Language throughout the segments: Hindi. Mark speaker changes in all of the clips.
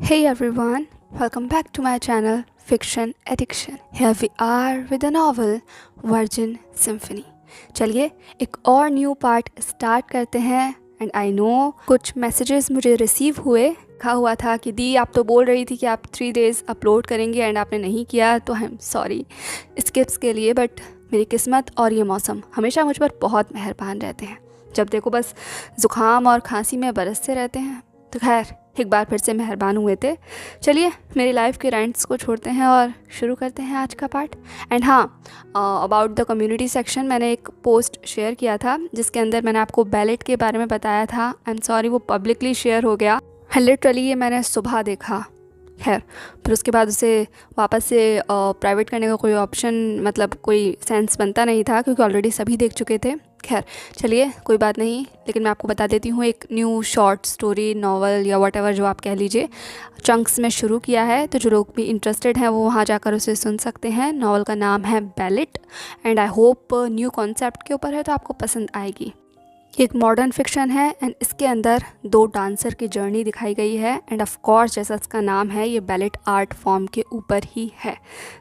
Speaker 1: Hey everyone, welcome back to my channel Fiction Addiction. Here we are with the novel Virgin Symphony. चलिए एक और न्यू पार्ट स्टार्ट करते हैं. एंड आई नो कुछ मैसेजेस मुझे रिसीव हुए. कहा हुआ था कि दी आप तो बोल रही थी कि आप 3 डेज़ अपलोड करेंगे एंड आपने नहीं किया, तो आई एम सॉरी स्किप्स के लिए. बट मेरी किस्मत और ये मौसम हमेशा मुझ पर बहुत मेहरबान रहते हैं. जब देखो बस ज़ुकाम और खांसी में बरसते रहते हैं. तो खैर एक बार फिर से मेहरबान हुए थे. चलिए मेरी लाइफ के रेंट्स को छोड़ते हैं और शुरू करते हैं आज का पार्ट. एंड हाँ, अबाउट द कम्युनिटी सेक्शन मैंने एक पोस्ट शेयर किया था जिसके अंदर मैंने आपको बैलेट के बारे में बताया था. आई एम सॉरी वो पब्लिकली शेयर हो गया. लिटरली ये मैंने सुबह देखा. खैर फिर उसके बाद उसे वापस से प्राइवेट करने का कोई ऑप्शन मतलब कोई सेंस बनता नहीं था क्योंकि ऑलरेडी सभी देख चुके थे. खैर चलिए कोई बात नहीं, लेकिन मैं आपको बता देती हूँ एक न्यू शॉर्ट स्टोरी नॉवल या वट एवर जो आप कह लीजिए चंक्स में शुरू किया है. तो जो लोग भी इंटरेस्टेड हैं वो वहाँ जाकर उसे सुन सकते हैं. नॉवल का नाम है ballot and I hope new concept के ऊपर है तो आपको पसंद आएगी. एक मॉडर्न फिक्शन है एंड इसके अंदर 2 डांसर की जर्नी दिखाई गई है. एंड ऑफ कोर्स जैसा इसका नाम है ये बैलेट आर्ट फॉर्म के ऊपर ही है.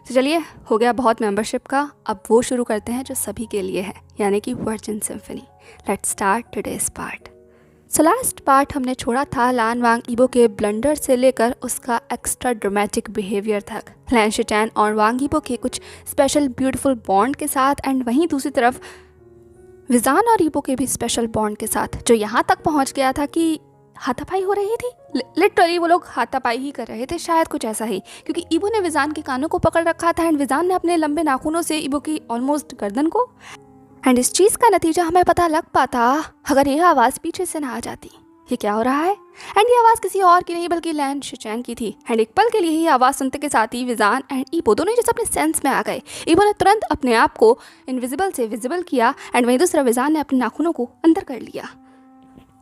Speaker 1: तो चलिए हो गया बहुत मेंबरशिप का, अब वो शुरू करते हैं जो सभी के लिए है, यानी कि virgin symphony. Let's start today's part. So last part हमने छोड़ा था लान वांग ईबो के ब्लंडर से लेकर उसका एक्स्ट्रा ड्रामेटिक बिहेवियर तक, लैन शिचैन और वांग ईबो के कुछ स्पेशल ब्यूटीफुल बॉन्ड के साथ. एंड वहीं दूसरी तरफ विजान और ईबो के भी स्पेशल बॉन्ड के साथ, जो यहाँ तक पहुँच गया था कि हाथापाई हो रही थी. लिटरली वो लोग हाथापाई ही कर रहे थे, शायद कुछ ऐसा ही, क्योंकि ईबो ने विजान के कानों को पकड़ रखा था एंड विजान ने अपने लंबे नाखूनों से ईबो की ऑलमोस्ट गर्दन को. एंड इस चीज़ का नतीजा हमें पता लग पाता अगर यह आवाज़ पीछे से ना आ जाती. ये क्या हो रहा है? एंड ये आवाज़ किसी और की नहीं बल्कि लैन शिचैन की थी. एंड एक पल के लिए ही आवाज़ सुनते के साथ ही विजान एंड ईबो दोनों जैसे अपने सेंस में आ गए. ईबो ने तुरंत अपने आप को इनविजिबल से विजिबल किया एंड वहीं दूसरा विजान ने अपने नाखूनों को अंदर कर लिया.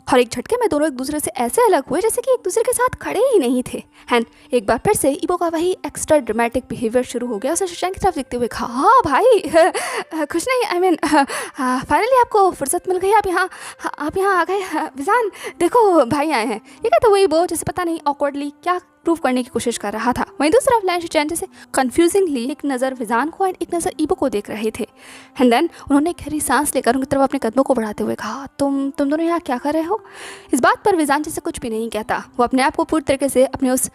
Speaker 1: और एक झटके में दोनों एक दूसरे से ऐसे अलग हुए जैसे कि एक दूसरे के साथ खड़े ही नहीं थे. एंड एक बार फिर से ईबो का वही एक्स्ट्रा ड्रामेटिक बिहेवियर शुरू हो गया. उसे शिचैन की तरफ देखते हुए कहा, हाँ भाई कुछ नहीं, आई मीन फाइनली आपको फुर्सत मिल गई, आप यहाँ आ गए. विजान देखो भाई आए हैं. ये कहते हुए ईबो जैसे पता नहीं ऑकवर्डली क्या प्रूव करने की कोशिश कर रहा था. वहीं दूसरी तरफ लैन शिचैन जैसे कंफ्यूजिंगली एक नज़र विजान को एंड एक नज़र ईबो को देख रहे थे. एंड देन उन्होंने गहरी सांस लेकर उनकी तरफ अपने कदमों को बढ़ाते हुए कहा, तुम दोनों यहाँ क्या कर रहे हो? इस बात पर विजान जैसे कुछ भी नहीं कहता. वो अपने आप को पूरी तरीके से अपने उस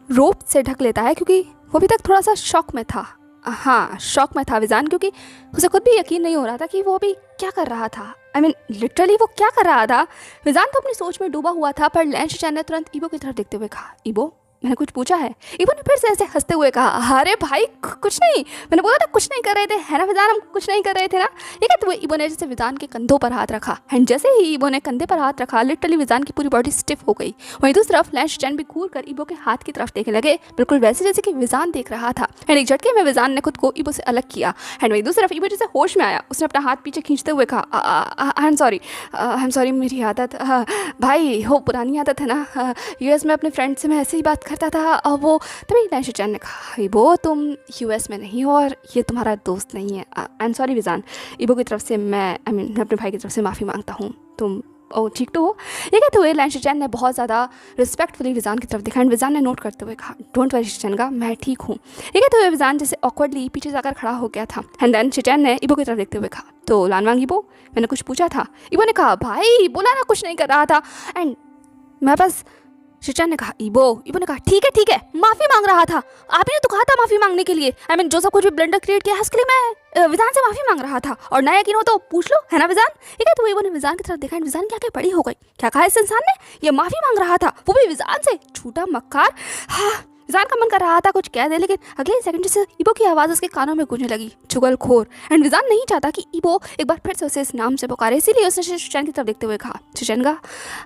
Speaker 1: रोप से ढक लेता है क्योंकि वो अभी तक थोड़ा सा शॉक में था. हाँ शॉक में था विजान, क्योंकि उसे खुद भी यकीन नहीं हो रहा था कि वो अभी क्या कर रहा था. आई मीन लिटरली वो क्या कर रहा था. विजान तो अपनी सोच में डूबा हुआ था, पर लैन शिचैन ने तुरंत ईबो की तरफ देखते हुए कहा, ईबो मैंने कुछ पूछा है? ईबो ने फिर से ऐसे हंसते हुए कहा, अरे भाई कुछ नहीं, मैंने बोला था कुछ नहीं कर रहे थे, है ना विजान, हम कुछ नहीं कर रहे थे ना. ये कहते हुए ईबो ने जैसे विजान के कंधों पर हाथ रखा. एंड जैसे ही ईबो ने कंधे पर हाथ रखा लिटरली विजान की पूरी बॉडी स्टिफ हो गई. वहीं दूसरी तरफ लैन शिचैन भी घूर कर ईबो के हाथ की तरफ देखने लगे, बिल्कुल वैसे जैसे कि विजान देख रहा था. एंड एक झटके में विजान ने खुद को ईबो से अलग किया. एंड वहीं दूसरी तरफ ईबो जैसे होश में आया, उसने अपना हाथ पीछे खींचते हुए कहा, आई एम सॉरी मेरी आदत, भाई हो पुरानी आदत है ना, यूएस में अपने फ्रेंड से मैं ऐसे ही बात करता था. वो तभी लैन शिचैन ने कहा, ईबो तुम यूएस में नहीं हो और ये तुम्हारा दोस्त नहीं है. आई एम सॉरी विजान, ईबो की तरफ से मैं अपने भाई की तरफ से माफ़ी मांगता हूँ. तुम ठीक तो हो? ये कहते हुए लैन शिचैन ने बहुत ज़्यादा रिस्पेक्टफुली विजान की तरफ देखा. एंड विजान ने नोट करते हुए कहा, डोंट वरी शिचैन का, मैं ठीक हूँ. ये कहते हुए विजान जैसे ऑकवर्डली पीछे जाकर खड़ा हो गया था. एंड देन शिचैन ने ईबो की तरफ देखते हुए कहा, तो लान वांग ईबो मैंने कुछ पूछा था? ईबो ने कहा, भाई बोला ना कुछ नहीं कर रहा था. एंड मैं बस शिचैन ने कहा, ईबो ने कहा, ठीक है माफ़ी मांग रहा था. आपने तो कहा था माफ़ी मांगने के लिए. आई मीन जो सब कुछ भी ब्लंडर क्रिएट किया है उसके लिए मैं विजान से माफ़ी मांग रहा था. और ना यकीन हो तो पूछ लो, है ना विजान. ये कहते हुए ईबो ने विजान की तरफ देखा. विजान क्या क्या बड़ी हो गई. क्या कहा इस इंसान ने? ये माफ़ी मांग रहा था, वो भी विजान से. झूठा मक्कार. हाँ विजान का मन कर रहा था कुछ कह दे, लेकिन अगले सेकंड जैसे ईबो की आवाज़ उसके कानों में गूंजने लगी, चुगलखोर. एंड विजान नहीं चाहता कि ईबो एक बार फिर से उसे इस नाम से पुकारे, इसीलिए उसने शिचैन की तरफ देखते हुए कहा, शिचैन का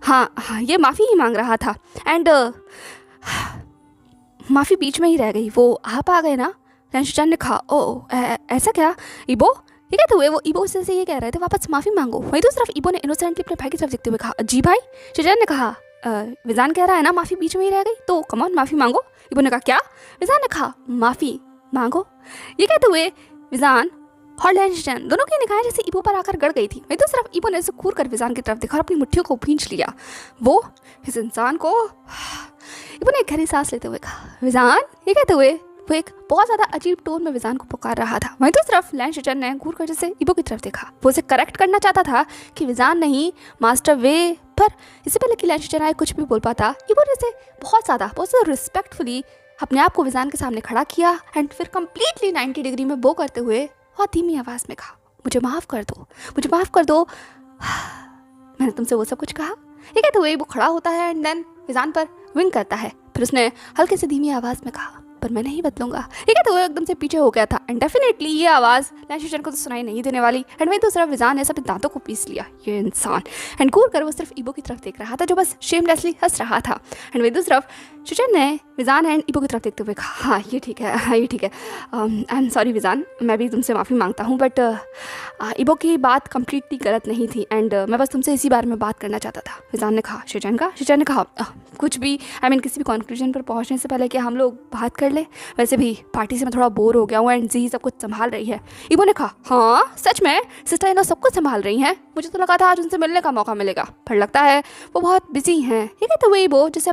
Speaker 1: हाँ ये माफ़ी ही मांग रहा था. एंड माफ़ी बीच में ही रह गई, वो आप आ गए ना. लैन शिचैन ने कहा, ओ ऐसा क्या ईबो? ये कहते हुए वो ईबो से ये कह रहे थे वापस माफ़ी मांगो. वहीं दूसरी तरफ ईबो ने इनोसेंटली अपने भाई की तरफ देखते हुए कहा, जी भाई. शिचैन ने कहा, विजान कह रहा है ना माफ़ी बीच में ही रह गई, तो कम ऑन माफ़ी मांगो. ईबो ने कहा, क्या? विजान ने कहा, माफ़ी मांगो. ये कहते हुए विजान और लैन शिचैन दोनों की निगाहें जैसे ईबो पर आकर गड़ गई थी. वहीं दूसरी तरफ ईबो ने ऐसे घूर कर विजान की तरफ देखा और अपनी मुट्ठियों को भींच लिया. वो इस इंसान को इबो ने एक गहरी सांस लेते हुए कहा, विजान, ये कहते हुए वो एक बहुत ज़्यादा अजीब टोन में विजान को पुकार रहा था। वहीं दूसरी तरफ लैन शिचन ने घूर कर जैसे इबो की तरफ देखा। वो उसे करेक्ट करना चाहता था कि विजान नहीं, मास्टर वे, पर इससे पहले कि लैन शिचन आए कुछ भी बोल पाता, इबो ने इसे बहुत ज़्यादा रिस्पेक्टफुली अपने आप को विजान के सामने खड़ा किया एंड फिर कम्प्लीटली 90 डिग्री में बो करते हुए बहुत धीमी आवाज़ में कहा, मुझे माफ़ कर दो, मुझे माफ़ कर दो, मैंने तुमसे वो सब कुछ कहा। ये कहते हुए वो खड़ा होता है एंड देन विजान पर विंक करता है। फिर उसने हल्के से धीमी आवाज़ में कहा, पर मैं नहीं बदलूंगा। ये कहते हुए एकदम से पीछे हो गया था एंड डेफिनेटली ये आवाज़ लैन शिचन को तो सुनाई नहीं देने वाली। एंड वहीं दूसरा विजान ने अपने दांतों को पीस लिया, ये इंसान, एंड घूर कर वो सिर्फ इबो की तरफ देख रहा था जो बस शेमलेसली हंस रहा था। एंड वहीं दूसरी तरफ शिचन ने विजान एंड इबो की तरफ देखते हुए कहा, हाँ ये ठीक है, हाँ ये ठीक है, आई एम सॉरी विजान, मैं भी तुमसे माफ़ी मांगता हूँ, बट इबो की बात कम्प्लीटली गलत नहीं थी एंड मैं बस तुमसे इसी बारे में बात करना चाहता था। विजान ने कहा, शिचन ने कहा, कुछ भी, आई मीन किसी भी कंक्लूजन पर पहुँचने से पहले कि हम लोग बात कर ले, वैसे भी पार्टी से मैं थोड़ा बोर हो गया हूँ एंड जी सब कुछ संभाल रही है। इबो ने कहा, हाँ सच में सिस्टर इन सब कुछ संभाल रही हैं, मुझे तो लगा था आज उनसे मिलने का मौका मिलेगा, पर लगता है वो बहुत बिजी हैं। ये कहते हुए इबो जैसे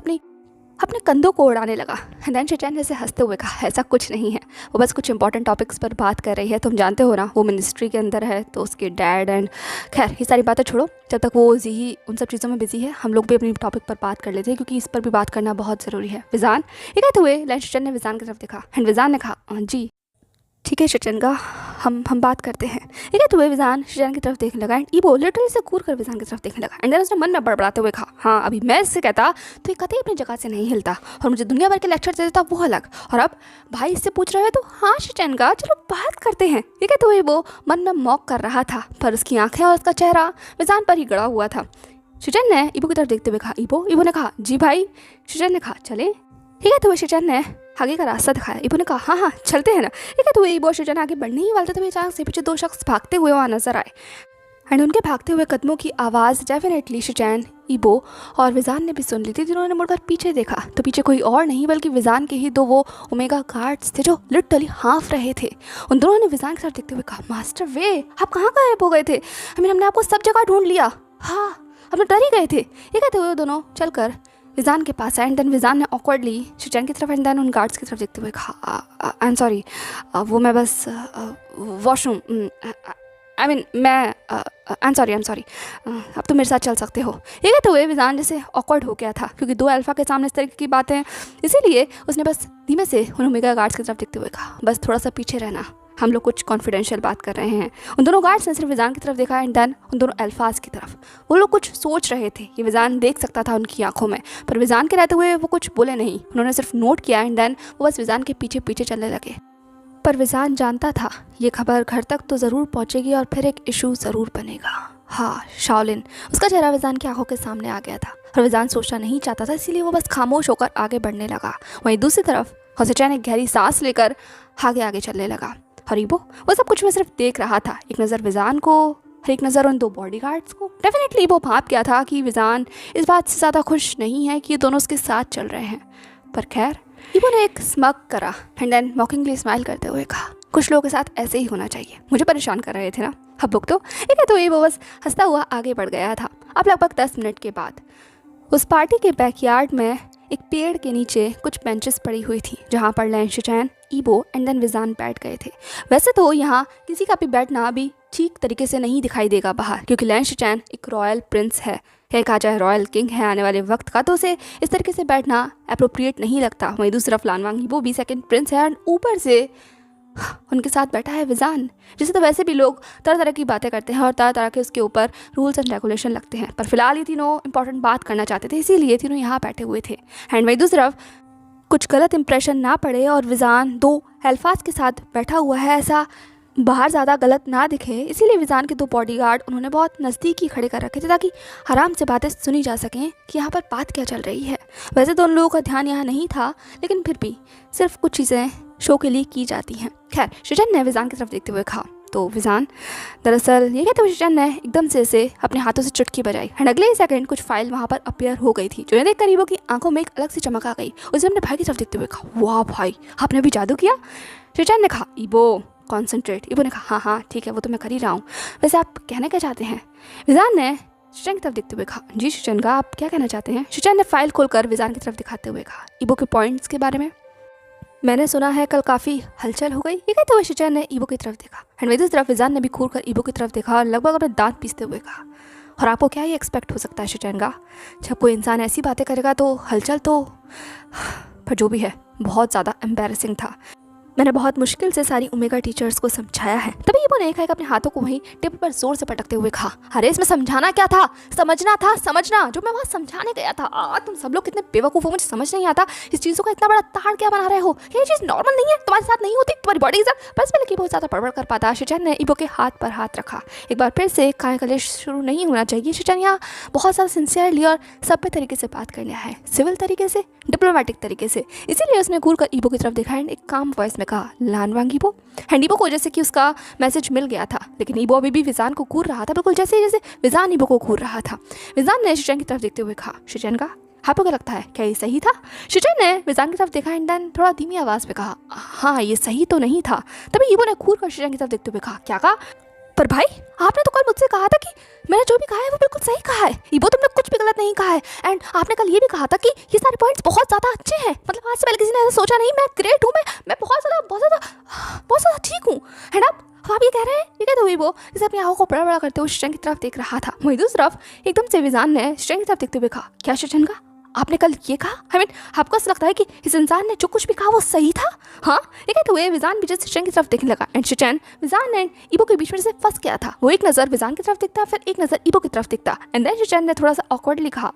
Speaker 1: अपने कंधों को उड़ाने लगा। देन शिचन जैसे हंसते हुए कहा, ऐसा कुछ नहीं है, वो बस कुछ इंपॉर्टेंट टॉपिक्स पर बात कर रही है, तुम जानते हो ना वो मिनिस्ट्री के अंदर है तो उसके डैड एंड खैर ये सारी बातें छोड़ो, जब तक वो जी उन सब चीज़ों में बिजी है हम लोग भी अपनी टॉपिक पर बात कर लेते हैं क्योंकि इस पर भी बात करना बहुत ज़रूरी है। विजान, ये कहते हुए लैन शिचन ने विजान की तरफ देखा एंड विजान ने कहा, जी ठीक है शिचन का, हम बात करते हैं। ये कहते हुए विजान शिचन की तरफ देखने लगा एंड इबो लिटरली से घूर कर विजान की तरफ देखने लगा एंड देन उसने मन में बड़बड़ाते हुए कहा, हाँ अभी मैं इससे कहता तो ये कतई अपनी जगह से नहीं हिलता और मुझे दुनिया भर के लेक्चर दे देता, वो अलग, और अब भाई इससे पूछ रहे हो तो हाँ शिचन का, चलो बात करते हैं। ये कहते हुए वो मन में मॉक कर रहा था पर उसकी आंखें और उसका चेहरा विजान पर ही गड़ा हुआ था। शिचन ने इबो की तरफ देखते हुए कहा, इबो ने कहा, जी भाई। शिचन ने कहा, चले। ठीक है तो शिचन ने आगे का रास्ता दिखाया। इबो ने कहा, हाँ हाँ चलते हैं ना। ठीक है तो इबो शिचन आगे बढ़ने ही वाले थे, अचानक से पीछे दो शख्स भागते हुए वहाँ नजर आए एंड उनके भागते हुए कदमों की आवाज़ डेफिनेटली शिचन, इबो और विजान ने भी सुन ली थी। जिन्होंने मुड़कर पीछे देखा तो पीछे कोई और नहीं बल्कि विजान के ही दो वो ओमेगा गार्ड्स थे जो लिटरली हाँफ रहे थे। उन दोनों ने विजान के साथ देखते हुए कहा, मास्टर वे आप कहाँ गायब हो गए थे, हमने आपको सब जगह ढूंढ लिया, हाँ हम डर ही गए थे। ये कहते हुए दोनों चलकर विजान के पास आए एंड देन विजान ने ऑकवर्डली शिचन की तरफ एंड देन उन गार्ड्स की तरफ देखते हुए कहा, आई एम सॉरी, वो मैं बस वॉशरूम, आई मीन मैं आई एम सॉरी अब तो मेरे साथ चल सकते हो। ये कहते हुए विजान जैसे ऑकवर्ड हो गया था क्योंकि दो अल्फ़ा के सामने इस तरीके की बातें, इसीलिए उसने बस धीमे से उन ओमेगा गार्ड्स की तरफ देखते हुए कहा, बस थोड़ा सा पीछे रहना, हम लोग कुछ कॉन्फिडेंशियल बात कर रहे हैं। उन दोनों गार्ड्स ने सिर्फ विजान की तरफ देखा एंड देन उन दोनों अल्फाज की तरफ। वो लोग कुछ सोच रहे थे, ये विजान देख सकता था उनकी आंखों में, पर विजान के रहते हुए वो कुछ बोले नहीं। उन्होंने सिर्फ नोट किया एंड देन वो बस विजान के पीछे पीछे चलने लगे। पर विजान जानता था ये खबर घर तक तो ज़रूर पहुंचेगी और फिर एक इशू ज़रूर बनेगा। हाँ, शाओलिन, उसका चेहरा विजान की आंखों के सामने आ गया था और विजान सोचना नहीं चाहता था, इसीलिए वो बस खामोश होकर आगे बढ़ने लगा। वहीं दूसरी तरफ शिचन एक गहरी सांस लेकर आगे आगे चलने लगा और इबो वो सब कुछ में सिर्फ देख रहा था, एक नज़र विजान को और एक नज़र उन दो बॉडीगार्ड्स को। डेफिनेटली इबो भाप गया था कि विजान इस बात से ज़्यादा खुश नहीं है कि ये दोनों उसके साथ चल रहे हैं, पर खैर इबो ने एक स्मग करा एंड देन मॉकिंगली स्माइल करते हुए कहा, कुछ लोगों के साथ ऐसे ही होना चाहिए, मुझे परेशान कर रहे थे ना, अब बुक तो। ठीक है तो इबो बस हंसता हुआ आगे बढ़ गया था। अब लगभग 10 मिनट के बाद उस पार्टी के बैकयार्ड में एक पेड़ के नीचे कुछ बेंचेस पड़ी हुई थी जहाँ पर लैन शिचन, इबो एंड देन विजान बैठ गए थे। वैसे तो यहाँ किसी का भी बैठना अभी ठीक तरीके से नहीं दिखाई देगा बाहर, क्योंकि लैन शिचन एक रॉयल प्रिंस है, कहा जाए रॉयल किंग है आने वाले वक्त का, तो उसे इस तरीके से बैठना अप्रोप्रिएट नहीं लगता। वहीं दूसरा फ्लानवांग इबो भी सेकंड प्रिंस है एंड ऊपर से उनके साथ बैठा है विजान, जिसे तो वैसे भी लोग तरह तरह की बातें करते हैं और तरह तरह के उसके ऊपर रूल्स एंड रेगुलेशन लगते हैं, पर फिलहाल ये तीनों इंपॉर्टेंट बात करना चाहते थे, इसीलिए तीनों यहाँ बैठे हुए थे। एंड वहीं दूसरी तरफ कुछ गलत इंप्रेशन ना पड़े और विजान दो अल्फाज के साथ बैठा हुआ है, ऐसा बाहर ज़्यादा गलत ना दिखे, इसीलिए विजान के दो बॉडीगार्ड उन्होंने बहुत नज़दीक ही खड़े कर रखे थे ताकि आराम से बातें सुनी जा सकें कि यहाँ पर बात क्या चल रही है। वैसे तो उन लोगों का ध्यान यहाँ नहीं था, लेकिन फिर भी सिर्फ कुछ चीज़ें शो के लिए की जाती हैं। खैर शिचन ने विजान की तरफ देखते हुए कहा, तो विजान दरअसल ये कहते हुए शिचन ने एकदम से इसे अपने हाथों से चुटकी बजाई एंड अगले ही सेकंड कुछ फाइल वहाँ पर अपीयर हो गई थी, जो देख कर इबो की आंखों में एक अलग सी चमक आ गई। उसे अपने भाई की तरफ देखते हुए कहा, वाह भाई आपने भी जादू किया। शिचन ने कहा, इबो कॉन्सेंट्रेट। इबो ने कहा, हाँ हाँ ठीक है वो तो मैं कर ही रहा हूँ, वैसे आप कहने क्या चाहते हैं। विजान ने शिचैन की तरफ देखते हुए कहा, जी शिचैन आप क्या कहना चाहते हैं? शिचैन ने फाइल खोलकर विजान की तरफ दिखाते हुए कहा, ईबो के पॉइंट्स के बारे में। मैंने सुना है कल काफ़ी हलचल हो गई। ये कहते हुए शिचैन ने ईबो की तरफ देखा एंड वही दूसरी तरफ विजान ने भी घूर कर ईबो की तरफ देखा और लगभग अपने दांत पीसते हुए कहा, और आपको क्या ये एक्सपेक्ट हो सकता है शिचैन का? जब कोई इंसान ऐसी बातें करेगा तो हलचल तो, पर जो भी है बहुत ज़्यादा एम्बैरेसिंग था। मैंने बहुत मुश्किल से सारी ओमेगा टीचर्स को समझाया है। तभी ईबो ने एक अपने हाथों को वहीं टेबल पर जोर से पटकते हुए कहा, अरे इसमें समझाना क्या था? समझना था, समझना जो मैं वहाँ समझाने गया था। तुम सब लोग कितने बेवकूफ़ हो, मुझे समझ नहीं आता इस चीज़ों का इतना बड़ा ताड़ क्या बना रहे हो? ये चीज़ नॉर्मल नहीं है, तुम्हारे साथ नहीं होती, तुम्हारी बॉडी बस पहले की बहुत ज़्यादा बड़बड़ कर पाता। शिचैन ने ईबो के हाथ पर हाथ रखा। एक बार फिर से काय कलेश शुरू नहीं होना चाहिए। शिचैन यहाँ बहुत ज़्यादा सिंसियरली और सभ्य तरीके से बात करने आया है, सिविल तरीके से, डिप्लोमेटिक तरीके से। इसीलिए उसने घूर कर ईबो की तरफ देखा एंड एक काम वॉइस में कहा, लानवांग ईबो। एंड ईबो को जैसे कि उसका मैसेज मिल गया था, लेकिन ईबो अभी भी विजान को घूर रहा था, बिल्कुल जैसे विजान ईबो को घूर रहा था। विजान ने शिचैन की तरफ देखते हुए कहा, शिचैन आपको क्या लगता है, क्या ये सही था? शिचैन ने विजान की तरफ देखा एंड देन थोड़ा धीमी आवाज़ में कहा, हाँ ये सही तो नहीं था। तभी ईबो ने घूर कर शिचैन की तरफ देखते हुए कहा, क्या कहा? पर भाई आपने तो कल मुझसे कहा था कि मैंने जो भी कहा है वो बिल्कुल सही कहा है। ईबो तुमने कुछ भी गलत नहीं कहा है। एंड आपने कल ये भी कहा था कि ये सारे पॉइंट्स बहुत ज़्यादा अच्छे हैं। मतलब आज से पहले किसी ने ऐसा सोचा नहीं। मैं ग्रेट हूँ, मैं बहुत ज़्यादा ठीक हूँ। है ना? आप ये कह रहे हैं? ये कहते हुए ईबो जैसे अपनी आँखों को बड़ा बड़ा करते हुए शिचैन की तरफ देख रहा था। वहीं दूसरी तरफ एकदम से विजान ने शिचैन की तरफ देखते हुए कहा, क्या शिचैन आपने कल ये कहा? आपको ऐसा लगता है कि इस इंसान ने जो कुछ भी कहा वो सही था? हाँ, ये कहते हुए विजान भी जैसे शिचैन की तरफ देखने लगा एंड शिचैन विजान एंड ईबो के बीच में जैसे फंस गया था। वो एक नज़र विजान की तरफ दिखता, फिर एक नज़र ईबो की तरफ दिखता एंड देन शिचैन ने थोड़ा सा ऑकवर्डली कहा,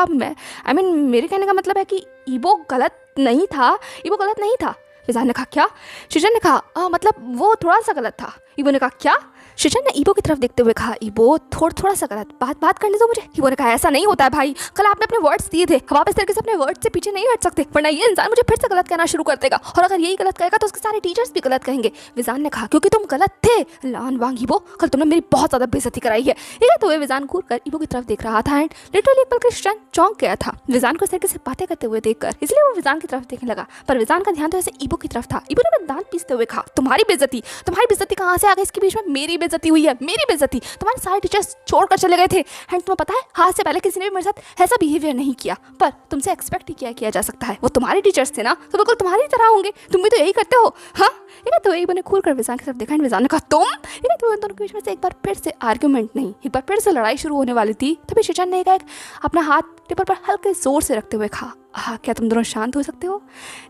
Speaker 1: मेरे कहने का मतलब है कि ईबो गलत नहीं था। ईबो गलत नहीं था। विजान ने कहा, क्या? शिचैन ने कहा, मतलब वो थोड़ा सा गलत था। ईबो ने कहा, क्या? शिचैन ने ईबो की तरफ देखते हुए कहा, ईबो थोड़ा सा गलत, बात करने दो मुझे। ईबो ने कहा, ऐसा नहीं होता है भाई, कल आपने अपने वर्ड्स दिए थे, अब आप इस तरीके से अपने वर्ड्स से पीछे नहीं हट सकते, वरना ये इंसान मुझे फिर से गलत कहना शुरू कर देगा, और अगर यही गलत कहेगा तो उसके सारे टीचर्स भी गलत कहेंगे। विजान ने कहा, क्योंकि तुम गलत थे लानवांग ईबो, कल तुमने मेरी बहुत ज़्यादा बेइज्जती कराई है। ये तो विजान घूर कर ईबो की तरफ देख रहा था एंड लिटरली एक पल के शिचैन चौंक गया था विजान को इस तरीके से बातें करते हुए देखकर, इसलिए वो विजान की तरफ देखने लगा। पर विजान का ध्यान तो ऐसे ईबो की तरफ था। ईबो ने दांत पीसते हुए कहा, तुम्हारी बेइज्जती कहाँ से आ गई? इसके बीच में मेरी बेइज्जती हुई है, मेरी बेइज्जती। तुम्हारे सारे टीचर्स छोड़कर चले गए थे एंड तुम्हें पता है आज से पहले किसी ने भी मेरे साथ ऐसा बिहेवियर नहीं किया, पर तुमसे एक्सपेक्ट ही किया जा सकता है। वो तुम्हारे टीचर्स थे ना, तो बिल्कुल तुम्हारी तरह होंगे, तुम भी तो यही करते हो। हाँ, ये तो ईबो ने घूर कर विजान की तरफ देखा एंड विजान ने कहा, तुम? ये तो दोनों के बीच में से एक बार फिर से आर्ग्यूमेंट नहीं, एक बार फिर से लड़ाई शुरू होने वाली थी। तभी शिचैन ने अपना हाथ टेबल पर हल्के जोर से रखते हुए कहा, क्या तुम दोनों शांत हो सकते हो?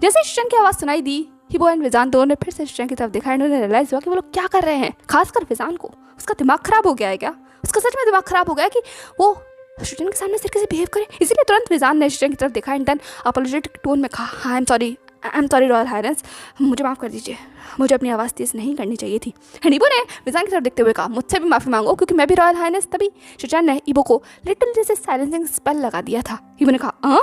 Speaker 1: जैसे शिचैन की आवाज़ सुनाई दी, ईबो एंड विजान दोनों ने फिर से शिचैन की तरफ देखा एंड उन्हें रियलाइज हुआ कि वो लोग क्या कर रहे हैं। खासकर विजान को, उसका दिमाग खराब हो गया है क्या? उसका सच में दिमाग खराब हो गया कि वो शिचैन के सामने इस तरीके से बिहेव करे। इसीलिए तुरंत विजान ने शिचैन की तरफ देखा एंड देन अपोलोजेटिक टोन में कहा, I am sorry royal highness, मुझे माफ़ कर दीजिए, मुझे अपनी आवाज़ तेज़ नहीं करनी चाहिए थी। एंड ईबो ने विजान की तरफ देखते हुए कहा, मुझसे भी माफ़ी मांगो क्योंकि मैं भी रॉयल हाइनेस। तभी शिचैन ने ईबो को लिटिल जैसे साइलेंसिंग स्पेल लगा दिया था। ईबो ने कहा,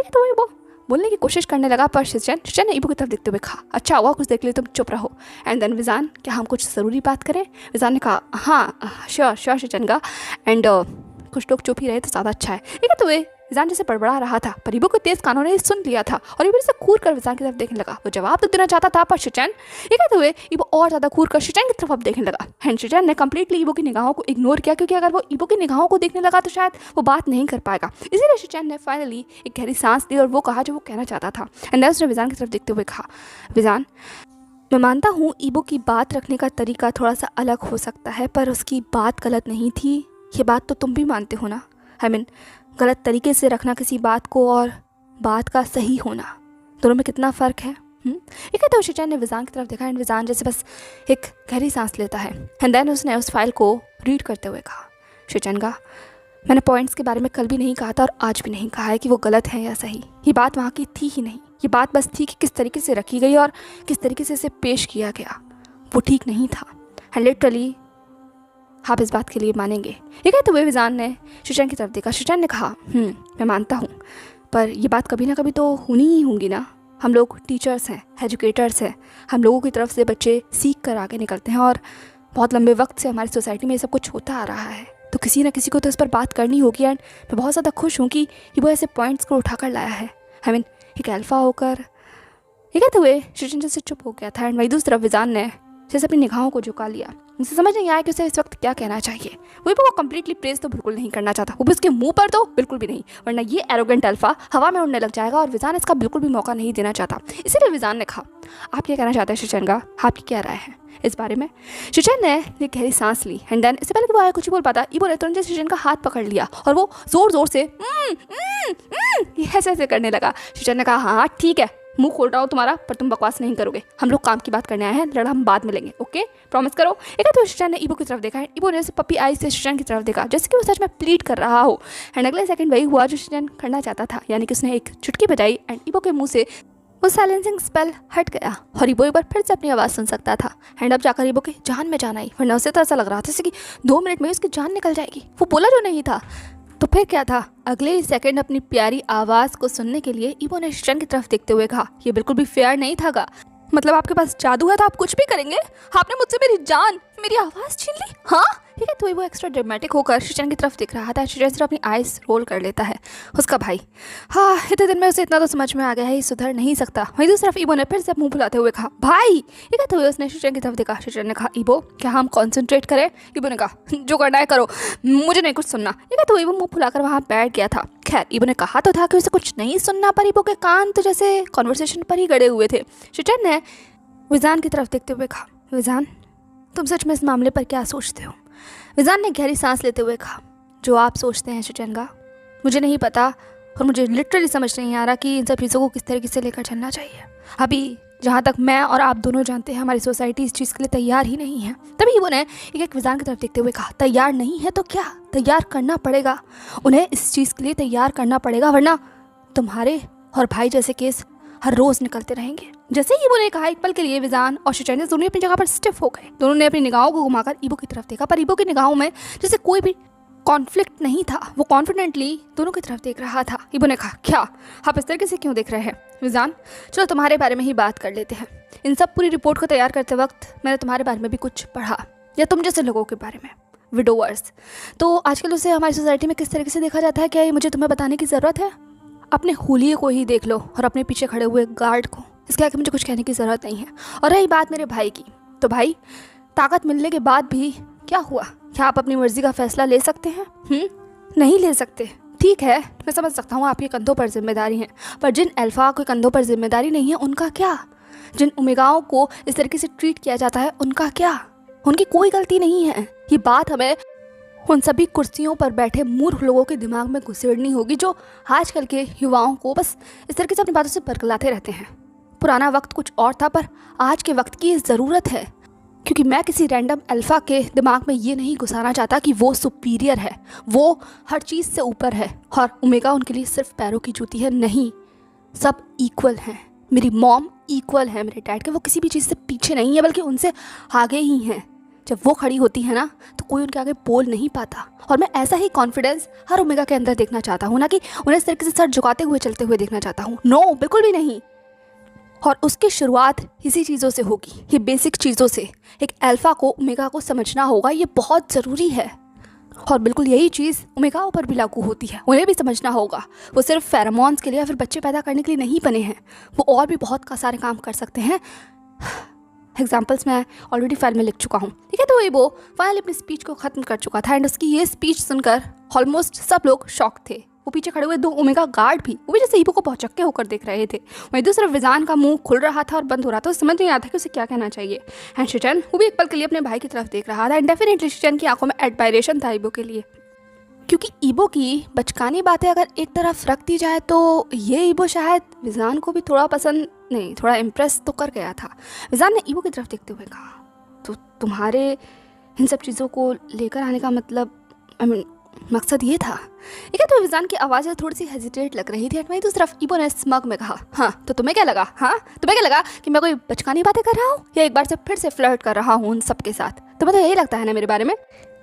Speaker 1: तो ईबो बोलने की कोशिश करने लगा, पर शिचैन ने ईबो की तरफ देखते हुए कहा, अच्छा हुआ कुछ देख लिए, तुम चुप रहो। एंड देन विजान, क्या हम कुछ ज़रूरी बात करें? विजान ने कहा, हाँ श्योर शिचैन का। एंड कुछ लोग चुप ही रहे तो ज़्यादा अच्छा है। ये कहते हुए विजान जैसे बड़बड़ा रहा था, पर ईबो को तेज कानों ने सुन लिया था और ईबो से घूर कर विजान की तरफ देखने लगा। वो जवाब तो देना चाहता था, पर शिचैन, ये कहते हुए ईबो और ज़्यादा घूर कर शिचैन की तरफ अब देखने लगा। एंड शिचैन ने कंप्लीटली ईबो की निगाहों को इग्नोर किया, क्योंकि अगर वो ईबो की निगाहों को देखने लगा तो शायद वो बात नहीं कर पाएगा। इसीलिए शिचैन ने फाइनली एक गहरी सांस ली और वो कहा जो वो कहना चाहता था। एंड उसने विजान की तरफ देखते हुए कहा, विजान, मैं मानता हूँ ईबो की बात रखने का तरीका थोड़ा सा अलग हो सकता है, पर उसकी बात गलत नहीं थी। ये बात तो तुम भी मानते हो ना? गलत तरीके से रखना किसी बात को और बात का सही होना, दोनों में कितना फ़र्क है। ये कहते हुए शिचैन ने विजान की तरफ देखा एंड विजान जैसे बस एक गहरी सांस लेता है एंड देन उसने उस फाइल को रीड करते हुए कहा, शिचैन मैंने पॉइंट्स के बारे में कल भी नहीं कहा था और आज भी नहीं कहा है कि वो गलत है या सही। ये बात वहाँ की थी ही नहीं। ये बात बस थी कि किस तरीके से रखी गई और किस तरीके से इसे पेश किया गया, वो ठीक नहीं था। एंड लिटरली आप इस बात के लिए मानेंगे। ये कहते हुए विजान ने शिचैन की तरफ देखा। शिचैन ने कहा, मैं मानता हूँ, पर ये बात कभी ना कभी तो होनी ही होंगी ना। हम लोग टीचर्स हैं, एजुकेटर्स हैं, हम लोगों की तरफ से बच्चे सीख कर आगे निकलते हैं और बहुत लंबे वक्त से हमारी सोसाइटी में ये सब कुछ होता आ रहा है, तो किसी ना किसी को तो इस पर बात करनी होगी। एंड मैं बहुत ज़्यादा खुश हूँ कि वो ऐसे पॉइंट्स को उठा कर लाया है। एक अल्फ़ा होकर। ये कहते हुए शिचैन जैसे चुप हो गया था एंड वही दूसरी तरफ विजान ने जैसे अपनी निगाहों को झुका लिया। मुझे समझ नहीं आया कि उसे इस वक्त क्या कहना चाहिए। वो ईबो को कंप्लीटली प्रेज तो बिल्कुल नहीं करना चाहता, वो भी उसके मुंह पर तो बिल्कुल भी नहीं, वरना ये एरोगेंट अल्फा हवा में उड़ने लग जाएगा और विजान इसका बिल्कुल भी मौका नहीं देना चाहता। इसीलिए विजान ने कहा, आप क्या कहना चाहते हैं शिचेंगा, आपकी क्या राय है इस बारे में? शिचेन ने एक गहरी सांस ली एंड देन इससे पहले कि वो आया कुछ बोल पाता, ईबो ने तुरंत शिचेन का हाथ पकड़ लिया और वो जोर जोर से ऐसे करने लगा। शिचेन ने कहा, हाँ ठीक है, मुंह खोल रहा हूँ तुम्हारा, पर तुम बकवास नहीं करोगे। हम लोग काम की बात करने आए हैं, लड़ा हम बाद में लेंगे, ओके प्रॉमिस करो। एक तो शिचेन ने ईबो की तरफ देखा है, ईबो ने पप्पी आई से शिचेन की तरफ देखा जैसे कि वो सच में प्लीड कर रहा हो। एंड अगले सेकंड वही हुआ जो शिचेन करना चाहता था, यानी कि उसने एक चुटकी बजाई एंड ईबो के मुंह से वो साइलेंसिंग स्पेल हट गया और ईबो एक बार फिर से अपनी आवाज़ सुन सकता था। एंड अब जाकर ईबो की जान में जान आई, वरना उसे तो ऐसा लग रहा था जैसे कि 2 मिनट में उसकी जान निकल जाएगी। वो बोला जो नहीं था तो फिर क्या था? अगले ही सेकंड अपनी प्यारी आवाज़ को सुनने के लिए ईबो ने शिचेन की तरफ देखते हुए कहा, ये बिल्कुल भी फेयर नहीं था। मतलब आपके पास जादू है तो आप कुछ भी करेंगे? आपने मुझसे मेरी जान, मेरी आवाज़ छीन ली? हाँ ठीक है। तो वो एक्स्ट्रा ड्रामेटिक होकर शिचेन की तरफ देख रहा था। शिचेन सिर्फ अपनी आइज रोल कर लेता है। उसका भाई, हाँ इतने दिन में उसे इतना तो समझ में आ गया है, ये सुधर नहीं सकता। वहीं दूसरी तरफ ईबो ने फिर से मुंह फुलाते हुए कहा, भाई। ये कहते हुए उसने शिचेन की तरफ देखा। शिचेन ने कहा, ईबो क्या हम कॉन्सेंट्रेट करें? ईबो ने कहा, जो करना है करो, मुझे नहीं कुछ सुनना। ये कहते हुए वो मुंह फुलाकर वहाँ बैठ गया था। खैर ईबो ने कहा तो था कि उसे कुछ नहीं सुनना, पर ईबो के कान तो जैसे कॉन्वर्सेशन पर ही गड़े हुए थे। शिचेन ने विजान की तरफ देखते हुए कहा, विजान तुम सच में इस मामले पर क्या सोचते हो? विजान ने गहरी सांस लेते हुए कहा, जो आप सोचते हैं शिचेंगा, मुझे नहीं पता और मुझे लिटरली समझ नहीं आ रहा कि इन सब चीज़ों को किस तरीके से लेकर चलना चाहिए। अभी जहाँ तक मैं और आप दोनों जानते हैं, हमारी सोसाइटी इस चीज़ के लिए तैयार ही नहीं है। तभी वो ने एक विजान की तरफ देखते हुए कहा, तैयार नहीं है तो क्या, तैयार करना पड़ेगा, उन्हें इस चीज़ के लिए तैयार करना पड़ेगा, वरना तुम्हारे और भाई जैसे केस हर रोज़ निकलते रहेंगे। जैसे ही ईबो ने कहा, एक पल के लिए विजान और शिचेन दोनों अपनी जगह पर स्टिफ हो गए। दोनों ने अपनी निगाहों को घुमाकर ईबो की तरफ देखा, पर ईबो की निगाहों में जैसे कोई भी कॉन्फ्लिक्ट नहीं था। वो कॉन्फिडेंटली दोनों की तरफ देख रहा था। ईबो ने कहा, क्या आप इस तरीके से क्यों देख रहे हैं विजान? चलो तुम्हारे बारे में ही बात कर लेते हैं। इन सब पूरी रिपोर्ट को तैयार करते वक्त मैंने तुम्हारे बारे में भी कुछ पढ़ा, या तुम जैसे लोगों के बारे में, विडोवर्स। तो आजकल उसे हमारी सोसाइटी में किस तरीके से देखा जाता है, क्या ये मुझे तुम्हें बताने की ज़रूरत है? अपने हुलिये को ही देख लो और अपने पीछे खड़े हुए गार्ड को, इसके आगे मुझे कुछ कहने की ज़रूरत नहीं है। और रही बात मेरे भाई की, तो भाई ताकत मिलने के बाद भी क्या हुआ? क्या आप अपनी मर्जी का फैसला ले सकते हैं? नहीं ले सकते। ठीक है, मैं समझ सकता हूँ आपके कंधों पर जिम्मेदारी है, पर जिन अल्फा के कंधों पर जिम्मेदारी नहीं है उनका क्या? जिन ओमेगाओं को इस तरीके से ट्रीट किया जाता है उनका क्या? उनकी कोई गलती नहीं है। ये बात हमें उन सभी कुर्सियों पर बैठे मूर्ख लोगों के दिमाग में घुसेड़नी होगी जो आजकल के युवाओं को बस इस तरीके से अपनी बातों से बरगलाते रहते हैं। पुराना वक्त कुछ और था, पर आज के वक्त की ज़रूरत है, क्योंकि मैं किसी रैंडम अल्फ़ा के दिमाग में ये नहीं घुसाना चाहता कि वो सुपीरियर है, वो हर चीज़ से ऊपर है और ओमेगा उनके लिए सिर्फ पैरों की जूती है। नहीं, सब इक्वल हैं। मेरी मॉम इक्वल है मेरे डैड के, वो किसी भी चीज़ से पीछे नहीं है बल्कि उनसे आगे ही हैं। जब वो खड़ी होती है ना तो कोई उनके आगे बोल नहीं पाता, और मैं ऐसा ही कॉन्फिडेंस हर ओमेगा के अंदर देखना चाहता हूँ, ना कि उन्हें इस तरीके से सर झुकाते हुए चलते हुए देखना चाहता हूँ। नो, बिल्कुल भी नहीं। और उसकी शुरुआत इसी चीज़ों से होगी, ये बेसिक चीज़ों से। एक अल्फ़ा को ओमेगा को समझना होगा, ये बहुत ज़रूरी है। और बिल्कुल यही चीज़ ओमेगाओं पर भी लागू होती है। उन्हें भी समझना होगा वो सिर्फ फेरोमोन्स के लिए या फिर बच्चे पैदा करने के लिए नहीं बने हैं, वो और भी बहुत सारे काम कर सकते हैं। एग्जाम्पल्स मैं ऑलरेडी फाइल में लिख चुका हूँ, ठीक है। तो वो फाइनली अपनी स्पीच को ख़त्म कर चुका था एंड उसकी ये स्पीच सुनकर ऑलमोस्ट सब लोग शॉक थे। वो पीछे खड़े हुए 2 ओमेगा गार्ड भी, वो भी जैसे ईबो को भौचक्के होकर देख रहे थे। वहीं दूसरा विजान का मुंह खुल रहा था और बंद हो रहा था, तो समझ नहीं आता कि उसे क्या कहना चाहिए। एंड शिचेन वो भी एक पल के लिए अपने भाई की तरफ देख रहा था एंड डेफिनेटली शिचेन की आंखों में एडमायरेशन था ईबो के लिए, क्योंकि ईबो की बचकानी बातें अगर एक तरफ रख दी जाए तो ये ईबो शायद विजान को भी थोड़ा पसंद नहीं, थोड़ा इम्प्रेस तो कर गया था। विजान ने ईबो की तरफ देखते हुए कहा, तो तुम्हारे इन सब चीज़ों को लेकर आने का मतलब मकसद ये था? ठीक है। तो विजान की आवाज़ थोड़ी सी हेजिटेट लग रही थी। वहीं दूसरी तरफ ईबो ने स्मग में कहा, हाँ तो तुम्हें क्या लगा? हाँ तुम्हें क्या लगा कि मैं कोई बचकानी बातें कर रहा हूँ या एक बार से फिर से फ्लर्ट कर रहा हूँ उन सबके साथ? तुम्हें तो यही लगता है ना मेरे बारे में?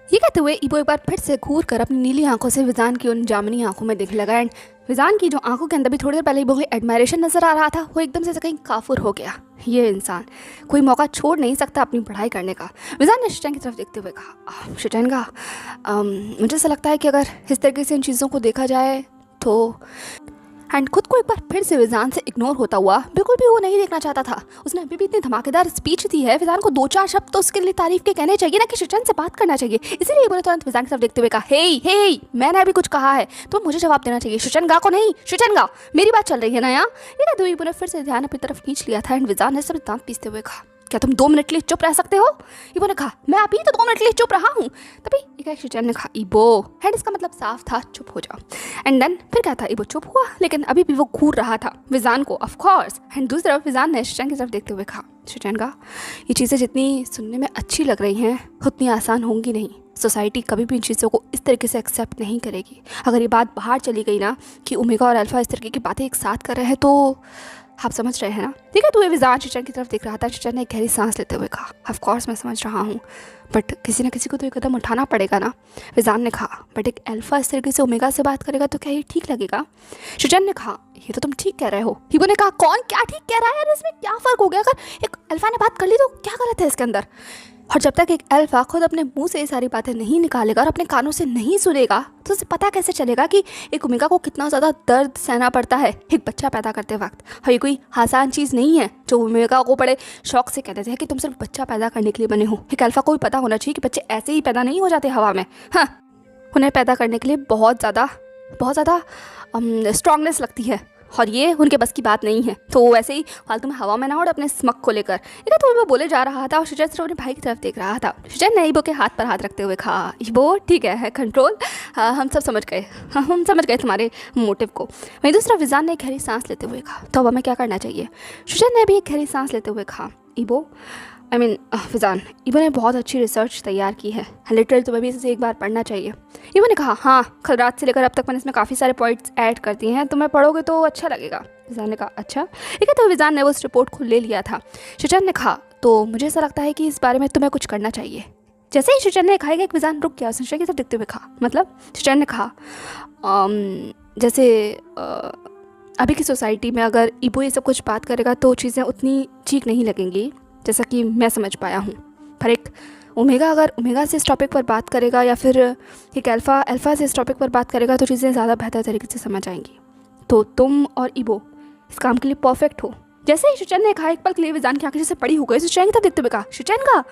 Speaker 1: ये कहते हुए ईबो एक बार फिर से घूर कर अपनी नीली आंखों से विजान की उन जामनी आंखों में देखने लगा एंड विजान की जो आंखों के अंदर भी थोड़ी देर पहले ईबो की एडमायरेशन नजर आ रहा था, वो एकदम से कहीं काफुर हो गया। ये इंसान कोई मौका छोड़ नहीं सकता अपनी पढ़ाई करने का। विजान ने शिचेन की तरफ देखते हुए कहा, शिचेन का मुझे ऐसा लगता है कि अगर इस तरीके से इन चीज़ों को देखा जाए तो एंड खुद को एक बार फिर से विजान से इग्नोर होता हुआ बिल्कुल भी वो नहीं देखना चाहता था। उसने अभी भी इतनी धमाकेदार स्पीच दी है, विजान को 2-4 शब्द तो उसके लिए तारीफ के कहने चाहिए ना, कि शिचन से बात करना चाहिए। इसीलिए इबो ने तुरंत विजान की तरफ देखते हुए कहा, हे हे मैंने अभी कुछ कहा है तो मुझे जवाब देना चाहिए, शिचनगा को नहीं। शिचनगा मेरी बात चल रही है ना यहाँ। ये कहते हुए इबो ने फिर से ध्यान अपनी तरफ खींच लिया था एंड विजान ने सब दांत पीसते हुए कहा, क्या तुम 2 मिनट के लिए चुप रह सकते हो? इबो ने कहा, मैं अभी तो 2 मिनट के लिए चुप रहा हूँ। तभी एक शिचन ने कहा, इबो। एंड इसका मतलब साफ था, चुप हो जाओ। एंड देन फिर क्या था, इबो चुप हुआ, लेकिन अभी भी वो घूर रहा था विजान को, ऑफ कोर्स। एंड दूसरी तरफ विजान ने शिचन की तरफ देखते हुए कहा, शिचन का ये चीज़ें जितनी सुनने में अच्छी लग रही हैं उतनी आसान होंगी नहीं। सोसाइटी कभी भी इन चीज़ों को इस तरीके से एक्सेप्ट नहीं करेगी। अगर ये बात बाहर चली गई ना कि ओमेगा और अल्फा इस तरीके की बातें एक साथ कर रहे हैं, तो आप समझ रहे हैं ना। ठीक है, तो ये विजान शिचन की तरफ देख रहा था। शिचन ने एक गहरी सांस लेते हुए कहा, ऑफ कोर्स मैं समझ रहा हूँ, बट किसी ना किसी को तो ये कदम उठाना पड़ेगा ना। विजान ने कहा, बट एक अल्फा इस तरीके से ओमेगा से बात करेगा तो क्या ये ठीक लगेगा? शिचन ने कहा, ये तो तुम ठीक कह रहे हो। इबो ने कहा, कौन क्या ठीक कह रहा है यार, इसमें क्या फ़र्क हो गया? अगर एक अल्फा ने बात कर ली तो क्या गलत है इसके अंदर? और जब तक एक अल्फा खुद अपने मुंह से ये सारी बातें नहीं निकालेगा और अपने कानों से नहीं सुनेगा तो उसे पता कैसे चलेगा कि एक ओमेगा को कितना ज़्यादा दर्द सहना पड़ता है एक बच्चा पैदा करते वक्त। और ये कोई आसान चीज़ नहीं है जो ओमेगा को बड़े शौक से कहते थे कि तुम सिर्फ बच्चा पैदा करने के लिए बने हो। एक अल्फा को भी पता होना चाहिए कि बच्चे ऐसे ही पैदा नहीं हो जाते हवा में। हाँ, उन्हें पैदा करने के लिए बहुत ज़्यादा स्ट्रांगनेस लगती है और ये उनके बस की बात नहीं है। तो वो वैसे ही फालतू में हवा में ना उड़ अपने स्मक को लेकर। इधर तो वो बोले जा रहा था और शिचन सिर्फ अपने भाई की तरफ देख रहा था। शिचन ने इबो के हाथ पर हाथ रखते हुए कहा, इबो ठीक है कंट्रोल, हम सब समझ गए, हम समझ गए तुम्हारे मोटिव को। वहीं दूसरा विजान ने एक गहरी सांस लेते हुए कहा, तो अब हमें क्या करना चाहिए? शिचन ने भी एक गहरी सांस लेते हुए कहा, इबो विजान, इबो ने बहुत अच्छी रिसर्च तैयार की है, लिटरली तुम्हें भी इसे एक बार पढ़ना चाहिए। इबो ने कहा, हाँ कल रात से लेकर अब तक मैंने इसमें काफ़ी सारे पॉइंट्स ऐड कर दिए हैं, तुम्हें पढ़ोगे तो अच्छा लगेगा। विजान ने कहा, अच्छा ठीक है। तो विजान ने उस रिपोर्ट को ले लिया था। शिचन ने कहा, तो मुझे ऐसा लगता है कि इस बारे में तुम्हें कुछ करना चाहिए। जैसे ही शिचन ने कहा कि विजान रुक गया, शिचन की तरफ देखते हुए कहा, मतलब? शिचन ने कहा, जैसे अभी की सोसाइटी में अगर इबो ये सब कुछ बात करेगा तो चीज़ें उतनी ठीक नहीं लगेंगी जैसा कि मैं समझ पाया हूँ। पर एक ओमेगा अगर ओमेगा से इस टॉपिक पर बात करेगा या फिर एक अल्फ़ा से इस टॉपिक पर बात करेगा तो चीज़ें ज़्यादा बेहतर तरीके से समझ आएंगी। तो तुम और इबो इस काम के लिए परफेक्ट हो। जैसे ही शिचन ने कहा, एक पल के लिए विजान की आंखें जैसे बड़ी हो गई। शिचन की तरफ देखते हुए कहा, शिचन का।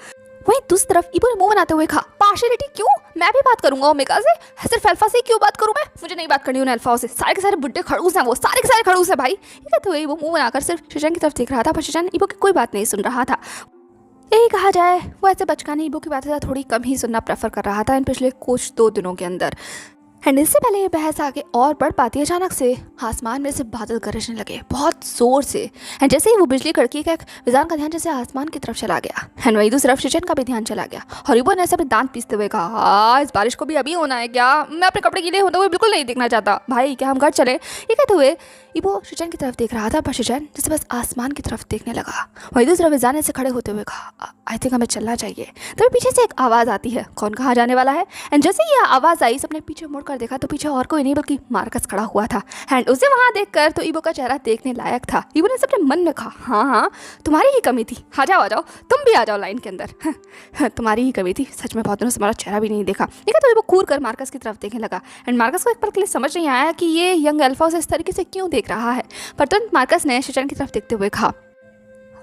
Speaker 1: वहीं दूसरी तरफ इबो ने मुंह बनाते हुए कहा, पार्शियलिटी क्यों? मैं भी बात करूंगा ओमेगा से, सिर्फ अल्फा से क्यों बात करूं मैं? मुझे नहीं बात करनी उन अल्फाओं से, सारे के सारे बुड्ढे खड़ूस हैं, वो सारे के सारे खड़ूस हैं भाई। ये कहते हुए वो मुंह बनाकर सिर्फ शिचन की तरफ देख रहा था, पर शिचन इबो की कोई बात नहीं सुन रहा था। यही कहा जाए वो ऐसे बचकाने इबो की बातें थोड़ी कम ही सुनना प्रेफर कर रहा था इन पिछले कुछ 2 दिनों के अंदर। एंड इससे पहले ये बहस आगे और बढ़ पाती, अचानक से आसमान में से बादल गरजने लगे बहुत ज़ोर से। एंड जैसे ही वो बिजली कड़की का विजान का ध्यान जैसे आसमान की तरफ चला गया, एंड वही दूसरी तरफ शिचन का भी ध्यान चला गया। और इबो ने ऐसे अपने दांत पीसते हुए कहा, इस बारिश को भी अभी होना है क्या? मैं अपने कपड़े गीले होते हुए बिल्कुल नहीं देखना चाहता। भाई क्या हम घर चले? ये कहते हुए इबो शिचन की तरफ देख रहा था, पर शिचन जैसे बस आसमान की तरफ देखने लगा। वही दूसरी तरफ विजान से खड़े होते हुए कहा, आई थिंक हमें चलना चाहिए। तभी पीछे से एक आवाज़ आती है, कौन कहाँ जाने वाला है? एंड जैसे ही यह आवाज़ आई, सबने पीछे मुड़कर देखा तो पीछे और कोई नहीं बल्कि मार्कस खड़ा हुआ था। एंड उसे वहाँ देखकर तो इबो का चेहरा देखने लायक था। इबो ने अपने मन में कहा, हाँ तुम्हारी ही कमी थी, आ जाओ तुम भी आ जाओ लाइन के अंदर। तुम्हारी ही कमी थी, सच में बहुत दिनों से हमारा चेहरा भी नहीं देखा। ठीक है, तो इबो घूर कर मार्कस की तरफ देखने लगा। एंड मार्कस को एक पल के लिए समझ नहीं आया कि ये यंग अल्फा से इस तरीके से क्यों देख रहा है। पर तुरंत मार्कस ने शिचन की तरफ देखते हुए कहा,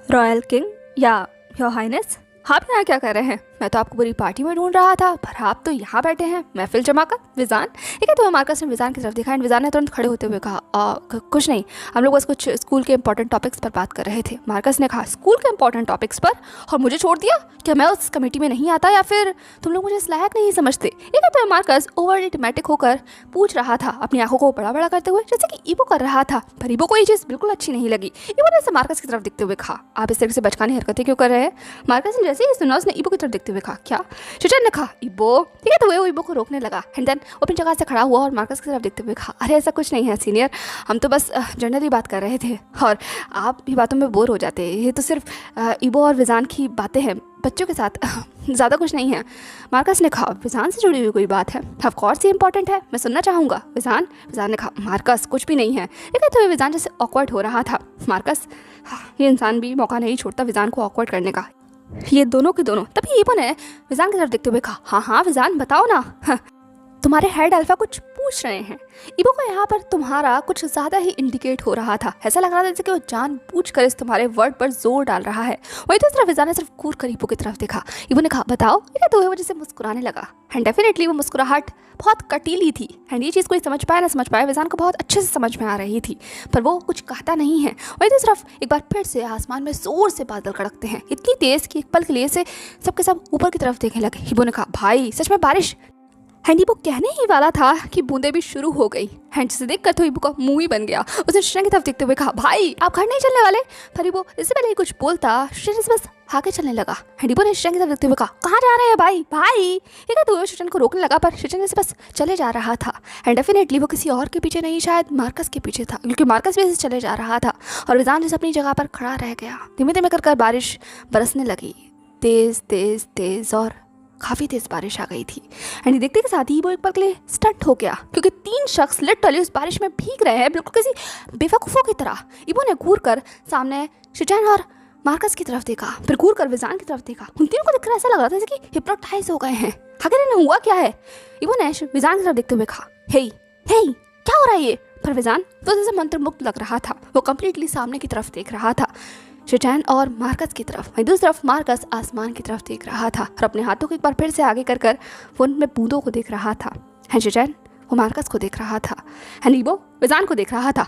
Speaker 1: रॉयल किंग या योर हाइनेस, आप यहाँ क्या कर रहे हैं? मैं तो आपको बुरी पार्टी में ढूंढ रहा था, पर आप तो यहाँ बैठे हैं महफिल जमा कर। विजान, ठीक है, तो मार्कस ने विजान की तरफ देखा एंड विजान ने तुरंत खड़े होते हुए कहा, कुछ नहीं, हम लोग बस कुछ स्कूल के इंपॉर्टेंट टॉपिक्स पर बात कर रहे थे। मार्कस ने कहा, स्कूल के इंपॉर्टेंट टॉपिक्स पर? और मुझे छोड़ दिया? क्या मैं उस कमेटी में नहीं आता या फिर तुम लोग मुझे इस लायक नहीं समझते? ठीक है, तो मार्कस ओवरली ड्रामेटिक होकर पूछ रहा था, अपनी आंखों को बड़ा बड़ा करते हुए, जैसे कि इबो कर रहा था। पर इबो को ये चीज़ बिल्कुल अच्छी नहीं लगी। इबो ने मार्कस की तरफ देखते हुए कहा, आप इस तरह से बचकानी हरकतें क्यों कर रहे हैं? मार्कस ने जैसे ही सुना, उसने इबो की तरफ देखते हुए कहा, क्या? शिचन ने कहा, इबो। ठीक है, तो वो इबो को रोकने लगा एंड देन अपनी जगह से खड़ा हुआ और मार्कस की तरफ देखते हुए कहा, अरे ऐसा कुछ नहीं है सीनियर, हम तो बस जनरली बात कर रहे थे और आप भी बातों में बोर हो जाते हैं। ये तो सिर्फ इबो और विजान की बातें हैं, बच्चों के साथ, ज़्यादा कुछ नहीं है। मार्कस ने कहा, विजान से जुड़ी हुई कोई बात है? ऑफ कोर्स ये इंपॉर्टेंट है, मैं सुनना चाहूँगा। विजान ने कहा, मार्कस कुछ भी नहीं है। ठीक है, तो विजान जैसे ऑकवर्ड हो रहा था। मार्कस, ये इंसान भी मौका नहीं छोड़ता विजान को ऑकवर्ड करने का, ये दोनों के दोनों। तभी इबो ने विजान की तरफ देखते हुए कहा, हाँ विजान बताओ ना, तुम्हारे हेड अल्फा कुछ पूछ रहे हैं। ईबो को यहाँ पर तुम्हारा कुछ ज़्यादा ही इंडिकेट हो रहा था। ऐसा लग रहा था जैसे कि वो जानबूझकर इस तुम्हारे वर्ड पर जोर डाल रहा है। वही दूसरी तरफ विज़ान ने सिर्फ घूर कर ईबो की तरफ देखा। ईबो ने कहा बताओ, ये तो वजह से मुस्कुराने लगा। एंड डेफिनेटली वो मुस्कुराहट बहुत कटीली थी। एंड ये चीज़ कोई समझ पाया ना समझ पाया, विज़ान को बहुत अच्छे से समझ में आ रही थी, पर वो कुछ कहता नहीं है। वही दूसरी तरफ एक बार फिर से आसमान में जोर से बादल कड़कते हैं, इतनी तेज़ कि एक पल के लिए से सबके सब ऊपर की तरफ देखने लगे। ईबो ने कहा भाई सच में बारिश। एंड ईबो कहने ही वाला था कि बूंदे भी शुरू हो गई। एंड जिसे देखकर तो ईबो का मुंह ही बन गया। उसने शिशिर की तरफ देखते हुए कहा भाई आप घर नहीं चलने वाले? पर ईबो इससे पहले ही कुछ बोलता शिशिर से बस आगे चलने लगा। एंड ईबो ने शिशिर की तरफ देखते हुए कहा कहाँ जा रहे हैं भाई भाई? ये कहते हुए शिशिर को रोकने लगा, पर शिशिर से बस चले जा रहा था। एंड डेफिनेटली वो किसी और के पीछे नहीं, शायद मार्कस के पीछे था, क्योंकि मार्कस भी ऐसे चले जा रहा था और विज़ान जैसे अपनी जगह पर खड़ा रह गया। धीमे धीमे कर बारिश बरसने लगी, तेज़ तेज़ तेज़, और काफ़ी तेज़ बारिश आ गई थी। एंड देखते के साथ ही वो एक पल के लिए स्टंट हो गया, क्योंकि 3 शख्स लिटरली उस बारिश में भीग रहे हैं बिल्कुल किसी बेवकूफ़ों की तरह। ईबो ने घूर कर सामने शिजान और मार्कस की तरफ देखा, फिर घूर कर विज़ान की तरफ देखा। उन तीनों को देखकर ऐसा लग रहा था जैसे कि हिप्नोटाइज हो गए हैं। आखिर इन्हें हुआ क्या है? ईबो ने विज़ान की तरफ देखते हुए कहा हे हे क्या हो रहा है ये? पर विज़ान तो जैसे मंत्रमुग्ध लग रहा था, वो कम्प्लीटली सामने की तरफ देख रहा था, शिजान और मार्कस की तरफ। वहीं दूसरी तरफ मार्कस आसमान की तरफ देख रहा था और अपने हाथों को एक बार फिर से आगे कर वो उनमें बूंदों को देख रहा था। है शिजान वो मार्कस को देख रहा था, है ईबो विज़ान को देख रहा था।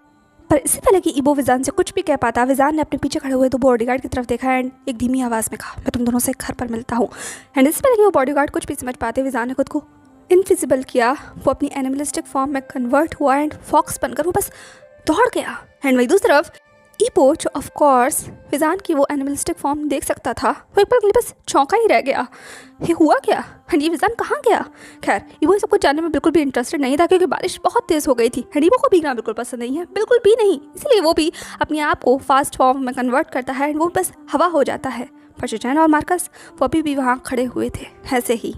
Speaker 1: पर इससे पहले कि ईबो विज़ान से कुछ भी कह पाता, विज़ान ने अपने पीछे खड़े हुए 2 बॉडीगार्ड की तरफ देखा एंड एक धीमी आवाज़ में कहा मैं तुम दोनों से घर पर मिलता हूँ। एंड इससे पहले कि वो बॉडीगार्ड कुछ भी समझ पाते, विज़ान ने खुद को इनविजिबल किया। वो अपनी एनिमलिस्टिक फॉर्म में कन्वर्ट हुआ एंड फॉक्स बनकर वो बस दौड़ गया। एंड वही दूसरी तरफ ईबो जो ऑफ कोर्स विज़ान की वो एनिमलिस्टिक फॉर्म देख सकता था, वो एक पल के लिए बस चौंका ही रह गया। ये हुआ क्या? एंड ये विज़ान कहाँ गया? खैर ईबो ये सब कुछ जानने में बिल्कुल भी इंटरेस्टेड नहीं था, क्योंकि बारिश बहुत तेज़ हो गई थी। एंड ईबो को भीगना बिल्कुल पसंद नहीं है, बिल्कुल भी नहीं। इसलिए वो भी अपने आप को फास्ट फॉर्म में कन्वर्ट करता है एंड वो बस हवा हो जाता है। पर शिजान और मार्कस वो अभी भी वहाँ खड़े हुए थे, ऐसे ही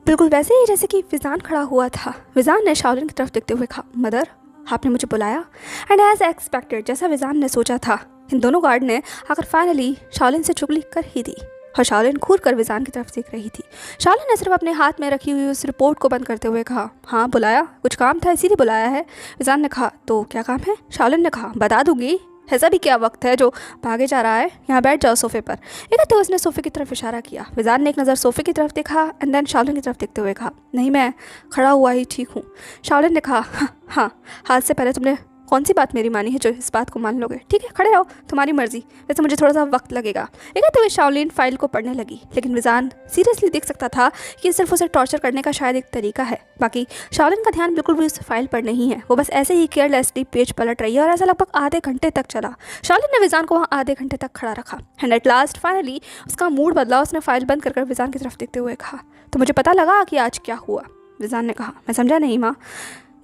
Speaker 1: बिल्कुल वैसे ही जैसे कि विज़ान खड़ा हुआ था। विज़ान ने शाओलिन की तरफ देखते हुए कहा मदर आपने मुझे बुलाया? एंड एज एक्सपेक्टेड जैसा विज़ान ने सोचा था, इन दोनों गार्ड ने आकर फाइनली शाओलिन से चुगली कर ही दी और शाओलिन घूर कर विज़ान की तरफ देख रही थी। शाओलिन ने सिर्फ अपने हाथ में रखी हुई उस रिपोर्ट को बंद करते हुए कहा हाँ बुलाया, कुछ काम था इसीलिए बुलाया है। विज़ान ने कहा तो क्या काम है? शाओलिन ने कहा बता दूंगी, ऐसा भी क्या वक्त है जो भागे जा रहा है, यहाँ बैठ जाओ सोफे पर। एक तो उसने सोफे की तरफ इशारा किया। विज़ान ने एक नज़र सोफे की तरफ देखा एंड देन शाओलिन की तरफ देखते हुए कहा नहीं मैं खड़ा हुआ ही ठीक हूँ। शाओलिन ने कहा हाँ हाथ से पहले तुमने कौन सी बात मेरी मानी है जो इस बात को मान लोगे? ठीक है खड़े रहो, तुम्हारी मर्जी, वैसे मुझे थोड़ा सा वक्त लगेगा। ये कहते हुए शाओलिन फाइल को पढ़ने लगी, लेकिन विज़ान सीरियसली देख सकता था कि सिर्फ उसे टॉर्चर करने का शायद एक तरीका है। बाकी शाओलिन का ध्यान बिल्कुल भी उस फाइल पर नहीं है, वो बस ऐसे ही केयरलेसली पेज पलट रही है और ऐसा लगभग आधे घंटे तक चला। शाओलिन ने विज़ान को वहाँ आधे घंटे तक खड़ा रखा एंड एट लास्ट फाइनली उसका मूड बदला। उसने फाइल बंद कर विज़ान की तरफ देखते हुए कहा तो मुझे पता लगा कि आज क्या हुआ? विज़ान ने कहा मैं समझा नहीं माँ।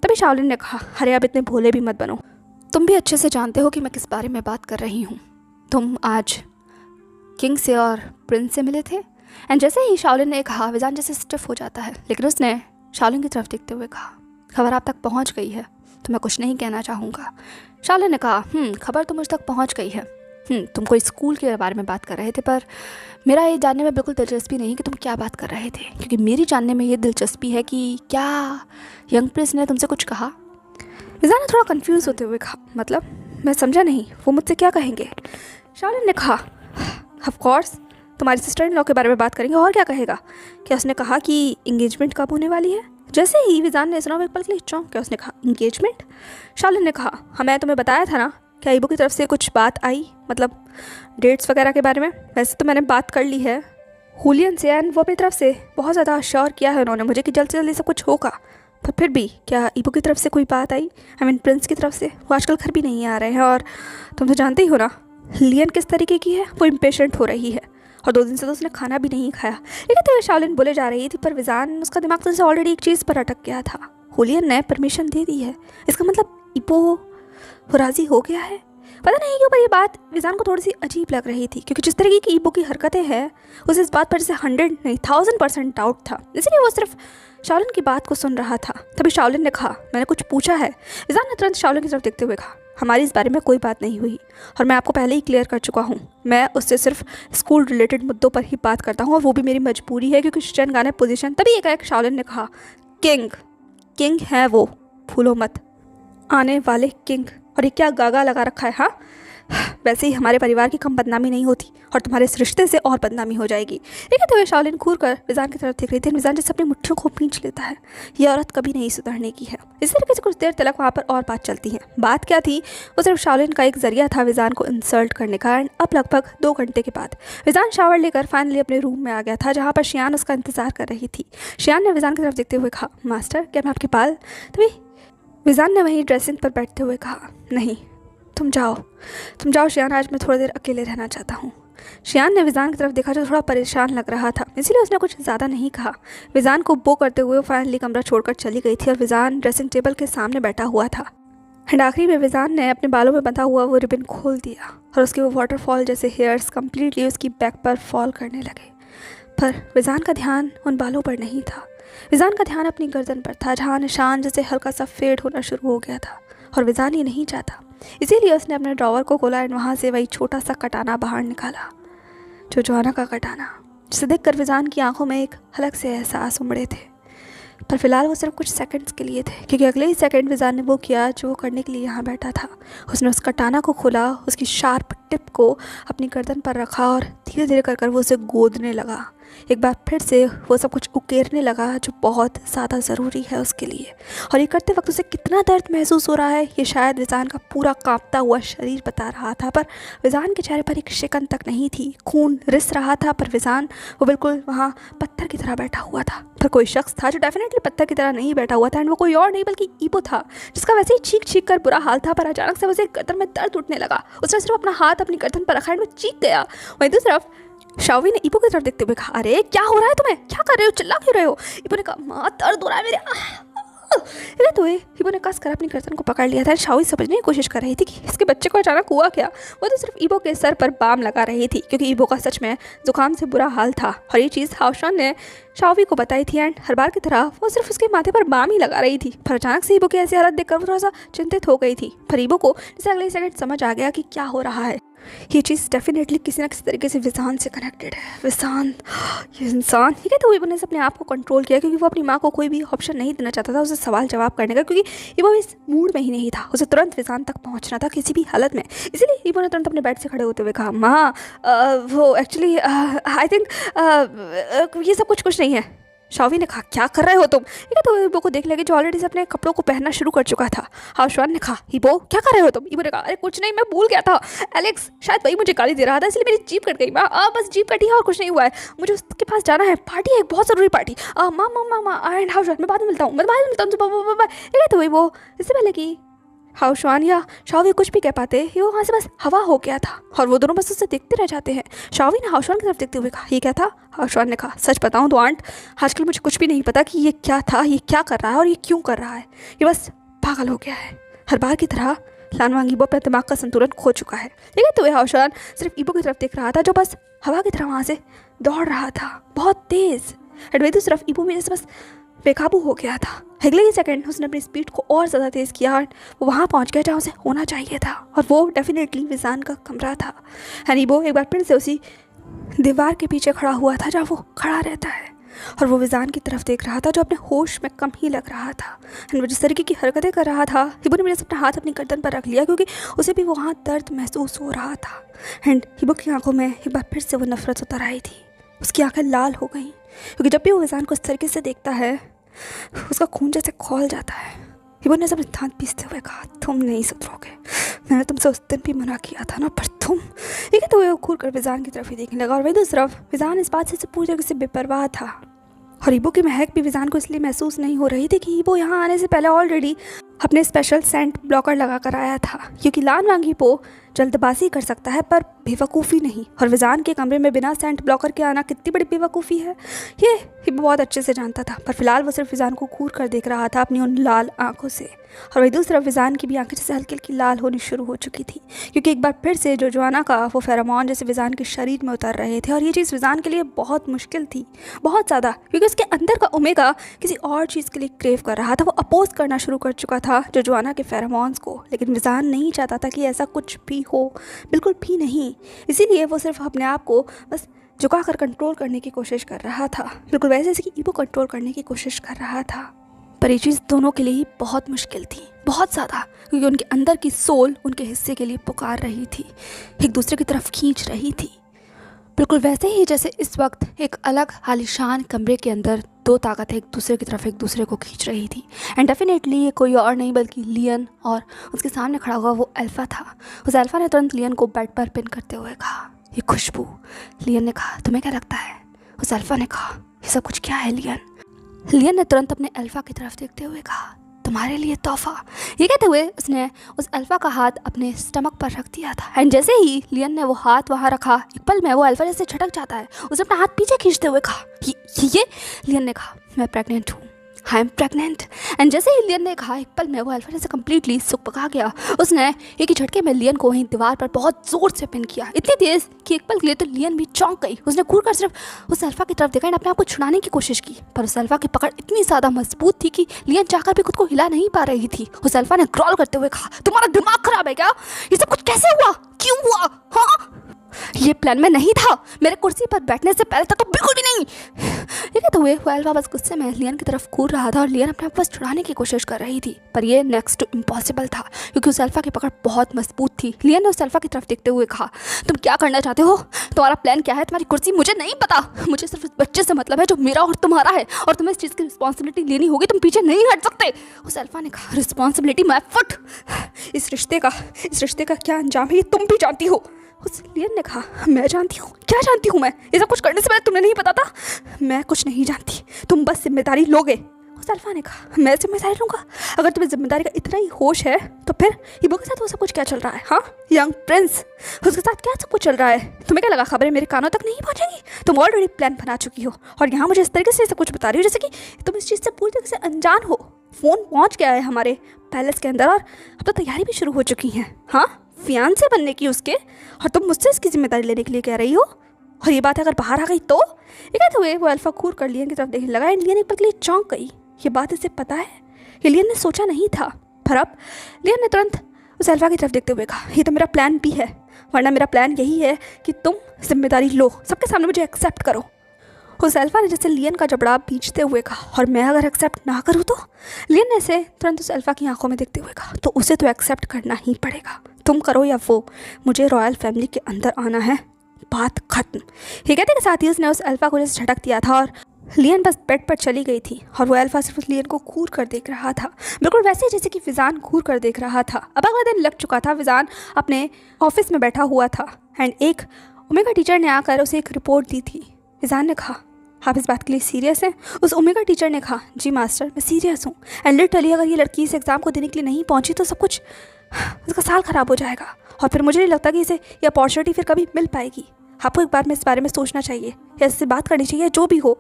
Speaker 1: तभी शाओलिन ने कहा अरे अब इतने भोले भी मत बनो, तुम भी अच्छे से जानते हो कि मैं किस बारे में बात कर रही हूँ। तुम आज किंग से और प्रिंस से मिले थे। एंड जैसे ही शाओलिन ने कहा विज़ान जैसे स्टिफ हो जाता है, लेकिन उसने शाओलिन की तरफ देखते हुए कहा खबर आप तक पहुँच गई है तो मैं कुछ नहीं कहना चाहूँगा। शाओलिन ने कहा खबर तो मुझ तक पहुँच गई है। तुम कोई स्कूल के बारे में बात कर रहे थे, पर मेरा ये जानने में बिल्कुल दिलचस्पी नहीं कि तुम क्या बात कर रहे थे, क्योंकि मेरी जानने में ये दिलचस्पी है कि क्या यंग प्रिंस ने तुमसे कुछ कहा? विज़ान ने थोड़ा कंफ्यूज होते हुए कहा मतलब मैं समझा नहीं, वो मुझसे क्या कहेंगे? शाओलिन ने कहा ऑफ कोर्स तुम्हारी सिस्टर इन लॉ के बारे में बात करेंगे, और क्या कहेगा? क्या उसने कहा कि इंगेजमेंट कब होने वाली है? जैसे ही विज़ान ने सुना वो एक पल के लिए चौंक गया। उसने कहा इंगेजमेंट? शाओलिन ने कहा हाँ मैं तुम्हें बताया था ना, क्या ईबो की तरफ से कुछ बात आई, मतलब डेट्स वगैरह के बारे में? वैसे तो मैंने बात कर ली है हुलियन से एंड वो अपनी तरफ से बहुत ज़्यादा श्योर किया है उन्होंने मुझे कि जल्द से जल्दी सब कुछ होगा, पर फिर भी क्या ईबो की तरफ से कोई बात आई? आई मीन प्रिंस की तरफ से? वो आजकल घर भी नहीं आ रहे हैं और तुम तो जानते ही हो ना लियन किस तरीके की है, वो इम्पेशेंट हो रही है और 2 दिन से तो उसने खाना भी नहीं खाया। लेकिन तो शाओलिन बोले जा रही थी, पर विज़ान उसका दिमाग तो ऑलरेडी एक चीज़ पर अटक गया था। हुलियन ने परमिशन दे दी है, इसका मतलब ईबो वो राज़ी हो गया है। पता नहीं क्यों पर ये बात विज़ान को थोड़ी सी अजीब लग रही थी, क्योंकि जिस तरीके की ईबो की हरकतें हैं उसे इस बात पर जैसे 100 नहीं 1000% डाउट था। इसलिए वो सिर्फ शाओलिन की बात को सुन रहा था। तभी शाओलिन ने कहा मैंने कुछ पूछा है। विज़ान ने तुरंत शाओलिन की तरफ देखते हुए कहा हमारी इस बारे में कोई बात नहीं हुई और मैं आपको पहले ही क्लियर कर चुका हूँ, मैं उससे सिर्फ स्कूल रिलेटेड मुद्दों पर ही बात करता हूँ और वो भी मेरी मजबूरी है क्योंकि शिचन गाने पोजीशन। तभी एक शाओलिन ने कहा किंग है वो, भूलो मत, आने वाले किंग। और ये क्या गागा लगा रखा है? हाँ, वैसे ही हमारे परिवार की कम बदनामी नहीं होती और तुम्हारे इस रिश्ते से और बदनामी हो जाएगी। लेकिन तो ये शाओलिन घूर कर विजान की तरफ देख रही थी। विजान जैसे अपनी मुट्ठियों को खींच लेता है। ये औरत कभी नहीं सुधरने की है। इस तरीके से कुछ देर तक वहाँ पर और बात चलती है। बात क्या थी? वो सिर्फ शाओलिन का एक जरिया था विजान को इंसल्ट करने का। एंड अब लगभग 2 घंटे के बाद विजान शावर लेकर फाइनली अपने रूम में आ गया था, जहाँ पर शियान उसका इंतजार कर रही थी। शियान ने विजान की तरफ देखते हुए कहा, मास्टर क्या मैं आपके बाल? तभी विजान ने वहीं ड्रेसिंग पर बैठते हुए कहा, नहीं, तुम जाओ शियान, आज मैं थोड़ी देर अकेले रहना चाहता हूँ। शियान ने विजान की तरफ देखा जो थोड़ा परेशान लग रहा था, इसीलिए उसने कुछ ज़्यादा नहीं कहा। विजान को बो करते हुए फाइनली कमरा छोड़कर चली गई थी और विजान ड्रेसिंग टेबल के सामने बैठा हुआ था। एंड आखिरी में विजान ने अपने बालों में बंधा हुआ वो रिबन खोल दिया और उसके वो वाटरफॉल जैसे हेयर्स कम्प्लीटली उसकी बैक पर फॉल करने लगे। पर विजान का ध्यान उन बालों पर नहीं था। विजान का ध्यान अपनी गर्दन पर था, जहाँ निशान जैसे हल्का सा फेड होना शुरू हो गया था। और विजान ये नहीं चाहता, इसीलिए उसने अपने ड्रॉवर को खोला एंड वहाँ से वही छोटा सा कटाना बाहर निकाला, जो जोआना का कटाना, जिसे देखकर विजान की आंखों में एक अलग से एहसास उमड़े थे। पर फिलहाल वो सिर्फ कुछ सेकंड्स के लिए थे, क्योंकि अगले ही सेकंड विजान ने वो किया जो वो करने के लिए यहाँ बैठा था। उसने उस कटाना को खोला, उसकी शार्प टिप को अपनी गर्दन पर रखा और धीरे धीरे कर वो उसे गोदने लगा। एक बार फिर से वो सब कुछ उकेरने लगा जो बहुत ज़्यादा ज़रूरी है उसके लिए। और ये करते वक्त उसे कितना दर्द महसूस हो रहा है ये शायद विजान का पूरा कांपता हुआ शरीर बता रहा था। पर विजान के चेहरे पर एक शिकन तक नहीं थी, खून रिस रहा था, पर विजान वो बिल्कुल वहाँ पत्थर की तरह बैठा हुआ था। पर कोई शख्स था जो डेफिनेटली पत्थर की तरह नहीं बैठा हुआ था, एंड वो कोई और नहीं बल्कि ईबो था, जिसका वैसे ही चीख चीख कर बुरा हाल था। पर अचानक से उसे गर्दन में दर्द उठने लगा। उसने सिर्फ अपना हाथ अपनी गर्दन पर रखा एंड वो चीख गया। वहीं दूसरी तरफ शाओवी ने ईबो की तरफ देखते हुए कहा, अरे क्या हो रहा है तुम्हें? क्या कर रहे हो? चिल्ला क्यों रहे हो? ईबो ने कहा, माँ दर्द हो रहा है मेरे। तो ईबो ने कस कर अपनी गर्दन को पकड़ लिया था। शाओवी समझने की कोशिश कर रही थी कि इसके बच्चे को अचानक हुआ क्या। वो तो सिर्फ ईबो के सर पर बाम लगा रही थी, क्योंकि ईबो का सच में जुकाम से बुरा हाल था। और ये चीज़ हाउशान ने शाओवी को बताई थी, एंड हर बार की तरह वो सिर्फ उसके माथे पर बाम ही लगा रही थी। पर अचानक से ईबो की ऐसी हालत देखकर वो थोड़ा सा चिंतित हो गई थी। पर ईबो को जैसे अगले सेकंड समझ आ गया कि क्या हो रहा है। ये चीज़ डेफिनेटली किसी न किसी तरीके से विजान से कनेक्टेड है। विजान, ये इंसान, ठीक है। तो ईबो ने अपने आप को कंट्रोल किया, क्योंकि वो अपनी माँ को कोई भी ऑप्शन नहीं देना चाहता था उसे सवाल जवाब करने का, क्योंकि ईबो इस मूड में ही नहीं था। उसे तुरंत विजान तक पहुँचना था किसी भी हालत में। इसीलिए ईबो ने तुरंत अपने बेड से खड़े होते हुए कहा, माँ वो एक्चुअली आई थिंक ये सब कुछ नहीं है। शाओवी ने कहा, क्या कर रहे हो तुम? ठीक है। तो ईबो को देख लगे जो ऑलरेडी से अपने कपड़ों को पहनना शुरू कर चुका था। हाउशान ने कहा, ईबो क्या कर रहे हो तुम? ईबो ने कहा, अरे कुछ नहीं, मैं भूल गया था। एलेक्स शायद वही मुझे गाली दे रहा था, इसलिए मेरी जीप कट गई। माँ बस जीप कटी है और कुछ नहीं हुआ है। मुझे उसके पास जाना है, पार्टी है, बहुत ज़रूरी पार्टी। माँ एंड हाउशान, मैं बाद में मिलता हूँ, ठीक है। तो वो इससे पहले कि हाउशान या शाओवी कुछ भी कह पाते, ये वहाँ से बस हवा हो गया था और वो दोनों बस उससे देखते रह जाते हैं। शाओवी ने हाउशान की तरफ देखते हुए कहा, ये क्या था? हाउशान ने कहा, सच बताऊँ तो आंट, आजकल मुझे कुछ भी नहीं पता कि ये क्या था, ये क्या कर रहा है और ये क्यों कर रहा है। ये बस पागल हो गया है। हर बार की तरह लानवांग ईबो अपने दिमाग का संतुलन खो चुका है। लेकिन तो हाउशान सिर्फ ईबो की तरफ देख रहा था, जो बस हवा की तरह वहाँ से दौड़ रहा था बहुत तेज़। एंड वही दूसरी तरफ ईबो में जैसे बस बेकाबू हो गया था। अगले ही सेकंड उसने अपनी स्पीड को और ज़्यादा तेज़ किया और वो वहाँ पहुँच गया जहाँ उसे होना चाहिए था, और वो डेफिनेटली विजान का कमरा था। ईबो एक बार फिर से उसी दीवार के पीछे खड़ा हुआ था जहाँ वो खड़ा रहता है, और वो विजान की तरफ देख रहा था जो अपने होश में कम ही लग रहा था। एंड वो जिस तरीके की हरकतें कर रहा था, ईबो ने मेरे से अपना हाथ अपनी गर्दन पर रख लिया, क्योंकि उसे भी वहाँ दर्द महसूस हो रहा था। एंड ईबो की आंखों में एक बार फिर से वो नफरत उतर आई थी। उसकी आंखें लाल हो गई, क्योंकि जब भी वो विजान को इस तरीके से देखता है उसका खून जैसे खौल जाता है। ईबो ने अपने दांत पीसते हुए कहा, तुम नहीं सुधरोगे। मैंने तुमसे उस दिन भी मना किया था ना, पर तुम, ठीक है। तो वो घूर कर विजान की तरफ ही देखने लगा, और वही दूसरी तरफ विजान इस बात से पूरी तरह से बेपरवाह था। और ईबो की महक भी विजान को इसलिए महसूस नहीं हो रही थी कि ईबो यहाँ आने से पहले ऑलरेडी अपने स्पेशल सेंट ब्लॉकर लगा कर आया था, क्योंकि लानवांग ईबो जल्दबाजी कर सकता है पर बेवकूफ़ी नहीं। और विजान के कमरे में बिना सेंट ब्लॉकर के आना कितनी बड़ी बेवकूफ़ी है, ये ईबो बहुत अच्छे से जानता था। पर फिलहाल वो सिर्फ विजान को घूर कर देख रहा था अपनी उन लाल आंखों से। और वही दूसरी तरफ विजान की भी आंखें जैसे हल्की हल्की लाल होनी शुरू हो चुकी थी, क्योंकि एक बार फिर से जो जोआना का वो फेरोमोन जैसे विजान के शरीर में उतर रहे थे। और ये चीज़ विजान के लिए बहुत मुश्किल थी, बहुत ज़्यादा, क्योंकि उसके अंदर का ओमेगा किसी और चीज़ के लिए क्रेव कर रहा था। वो अपोज करना शुरू कर चुका था जो जोआना के फेरोमोन्स को, लेकिन विजान नहीं चाहता था कि ऐसा कुछ भी हो, बिल्कुल भी नहीं। इसीलिए वो सिर्फ अपने आप को बस झुका कर कंट्रोल करने की कोशिश कर रहा था, बिल्कुल वैसे जैसे कि ईबो कंट्रोल करने की कोशिश कर रहा था। पर ये चीज़ दोनों के लिए ही बहुत मुश्किल थी, बहुत ज़्यादा, क्योंकि उनके अंदर की सोल उनके हिस्से के लिए पुकार रही थी, एक दूसरे की तरफ खींच रही थी। बिल्कुल वैसे ही जैसे इस वक्त एक अलग आलीशान कमरे के अंदर दो ताकतें एक दूसरे की तरफ एक दूसरे को खींच रही थी। एंड डेफिनेटली ये कोई और नहीं बल्कि लियन और उसके सामने खड़ा हुआ वो अल्फ़ा था। उस अल्फ़ा ने तुरंत लियन को बेड पर पिन करते हुए कहा, ये खुशबू। लियन ने कहा, तुम्हें क्या लगता है? उस अल्फ़ा ने कहा, ये सब कुछ क्या है लियन? लियन ने तुरंत अपने अल्फ़ा की तरफ देखते हुए कहा, तुम्हारे लिए तोहफा। ये कहते हुए उसने उस अल्फ़ा का हाथ अपने स्टमक पर रख दिया था। एंड जैसे ही लियन ने वो हाथ वहाँ रखा, एक पल में वो अल्फ़ा जैसे झटक जाता है। उसने अपना हाथ पीछे खींचते हुए कहा, ये लियन ने कहा, मैं प्रेग्नेंट हूँ, आई एम प्रेग्नेंट। एंड जैसे ही लियन ने कहा, एक पल में वो अल्फ़ा जैसे कम्प्लीटली सुकपका गया। उसने एक ही झटके में लियन को वहीं दीवार पर बहुत ज़ोर से पिन किया, इतनी तेज़ कि एक पल के लिए तो लियन भी चौंक गई। उसने घूर कर सिर्फ उस अल्फ़ा की तरफ देखा और अपने आप को छुड़ाने की कोशिश की, पर उस अल्फ़ा की पकड़ इतनी ज़्यादा मजबूत थी कि लियन चाहकर भी खुद को हिला नहीं पा रही थी। उस अल्फ़ा ने ग्रॉल करते हुए कहा, तुम्हारा दिमाग खराब है क्या? ये सब कुछ कैसे हुआ, क्यों हुआ? हाँ, ये प्लान में नहीं था, मेरे कुर्सी पर बैठने से पहले था तो बिल्कुल भी नहीं। ये कहते हुए वो अल्फ़ा बस गुस्से में लियन की तरफ कूद रहा था और लियन अपने आप बस छुड़ाने की कोशिश कर रही थी, पर ये नेक्स्ट टू इम्पॉसिबल था क्योंकि उस अल्फ़ा की पकड़ बहुत मजबूत थी। लियन ने उस अल्फ़ा की तरफ देखते हुए कहा, तुम क्या करना चाहते हो? तुम्हारा प्लान क्या है? तुम्हारी कुर्सी? मुझे नहीं पता, मुझे सिर्फ उस बच्चे से मतलब है जो मेरा और तुम्हारा है, और तुम्हें इस चीज़ की रिस्पॉन्सिबिलिटी लेनी होगी, तुम पीछे नहीं हट सकते। उस अल्फ़ा ने कहा, रिस्पॉन्सिबिलिटी माय फुट, इस रिश्ते का क्या अंजाम है ये तुम भी जानती हो। उस लियन ने कहा, मैं जानती हूँ, क्या जानती हूँ मैं? ये सब कुछ करने से पहले तुम्हें नहीं पता था? मैं कुछ नहीं जानती, तुम बस जिम्मेदारी लोगे। उस अल्फ़ा ने कहा, मैं जिम्मेदारी लूँगा? अगर तुम्हें जिम्मेदारी का इतना ही होश है तो फिर हिबो के साथ वो सब कुछ क्या चल रहा है? हाँ, यंग प्रिंस, उसके साथ क्या सब कुछ चल रहा है? तुम्हें क्या लगा खबरें मेरे कानों तक नहीं पहुँचेंगी? तुम ऑलरेडी प्लान बना चुकी हो और यहाँ मुझे इस तरीके से सब कुछ बता रही हो जैसे कि तुम इस चीज़ से पूरी तरह से अनजान हो। फ़ोन पहुँच गया है हमारे पैलेस के अंदर और अब तो तैयारी भी शुरू हो चुकी है, हाँ, फियांसे बनने की उसके, और तुम मुझसे इसकी जिम्मेदारी लेने के लिए कह रही हो। और ये बात अगर बाहर आ गई तो? ये कहते हुए वो अल्फ़ा घूर कर लियन की तरफ देखने लगा। लियन एक पल के लिए चौंक गई, ये बात इसे पता है? ये लियन ने सोचा नहीं था। पर अब लियन ने तुरंत उस अल्फ़ा की तरफ देखते हुए कहा, ये तो मेरा प्लान भी है, वरना मेरा प्लान यही है कि तुम जिम्मेदारी लो, सबके सामने मुझे एक्सेप्ट करो। उस अल्फ़ा ने जैसे लियन का जबड़ा पीछते हुए कहा, और मैं अगर एक्सेप्ट ना करूँ तो? लियन ने इसे तुरंत उस अल्फ़ा की आंखों में देखते हुए कहा, तो उसे तो एक्सेप्ट करना ही पड़ेगा, तुम करो या वो, मुझे रॉयल फैमिली के अंदर आना है, बात खत्म। ये कहते के साथ ही उसने उस अल्फ़ा को जैसे झटक दिया था और लियन बस बेड पर चली गई थी और वो अल्फ़ा सिर्फ उस लियन को घूर कर देख रहा था, बिल्कुल वैसे जैसे कि फिजान घूर कर देख रहा था। अब अगला दिन लग चुका था, फिजान अपने ऑफिस में बैठा हुआ था एंड एक ओमेगा टीचर ने आकर उसे एक रिपोर्ट दी थी। फिजान ने कहा, आप इस बात के लिए सीरियस हैं? उस ओमेगा टीचर ने कहा, जी मास्टर, मैं सीरियस हूँ। एंड लिटरली अगर ये लड़की इस एग्ज़ाम को देने के लिए नहीं पहुँची तो सब कुछ, उसका साल ख़राब हो जाएगा और फिर मुझे नहीं लगता कि इसे ये अपॉर्चुनिटी फिर कभी मिल पाएगी। आपको एक बार में इस बारे में सोचना चाहिए या इससे बात करनी चाहिए, जो भी हो।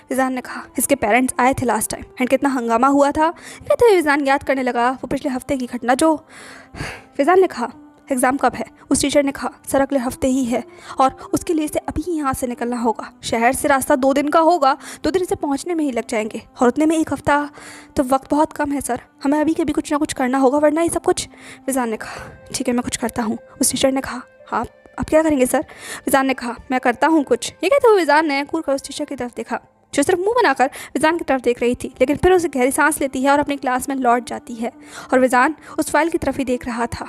Speaker 1: फिजान ने कहा, इसके पेरेंट्स आए थे लास्ट टाइम एंड कितना हंगामा हुआ था। कहते हुए फिजान याद करने लगा वो पिछले हफ्ते की घटना। जो फिजान ने कहा, एग्ज़ाम कब है? उस टीचर ने कहा, सर अगले हफ्ते ही है और उसके लिए इसे अभी यहाँ से निकलना होगा। शहर से रास्ता 2 दिन का होगा, 2 दिन इसे पहुँचने में ही लग जाएंगे और उतने में 1 हफ्ता तो वक्त बहुत कम है सर, हमें अभी के भी कुछ ना कुछ करना होगा वरना ये सब कुछ। फिजान ने कहा, ठीक है मैं कुछ करता हूँ। उस टीचर ने कहा, हाँ आप क्या करेंगे सर? फिजान ने कहा, मैं करता हूँ कुछ। ये कहते हुए फिजान ने घूर कर उस टीचर की तरफ देखा जो सिर्फ मुंह बनाकर फिजान की तरफ देख रही थी, लेकिन फिर उसे गहरी सांस लेती है और अपनी क्लास में लौट जाती है और फिजान उस फाइल की तरफ ही देख रहा था।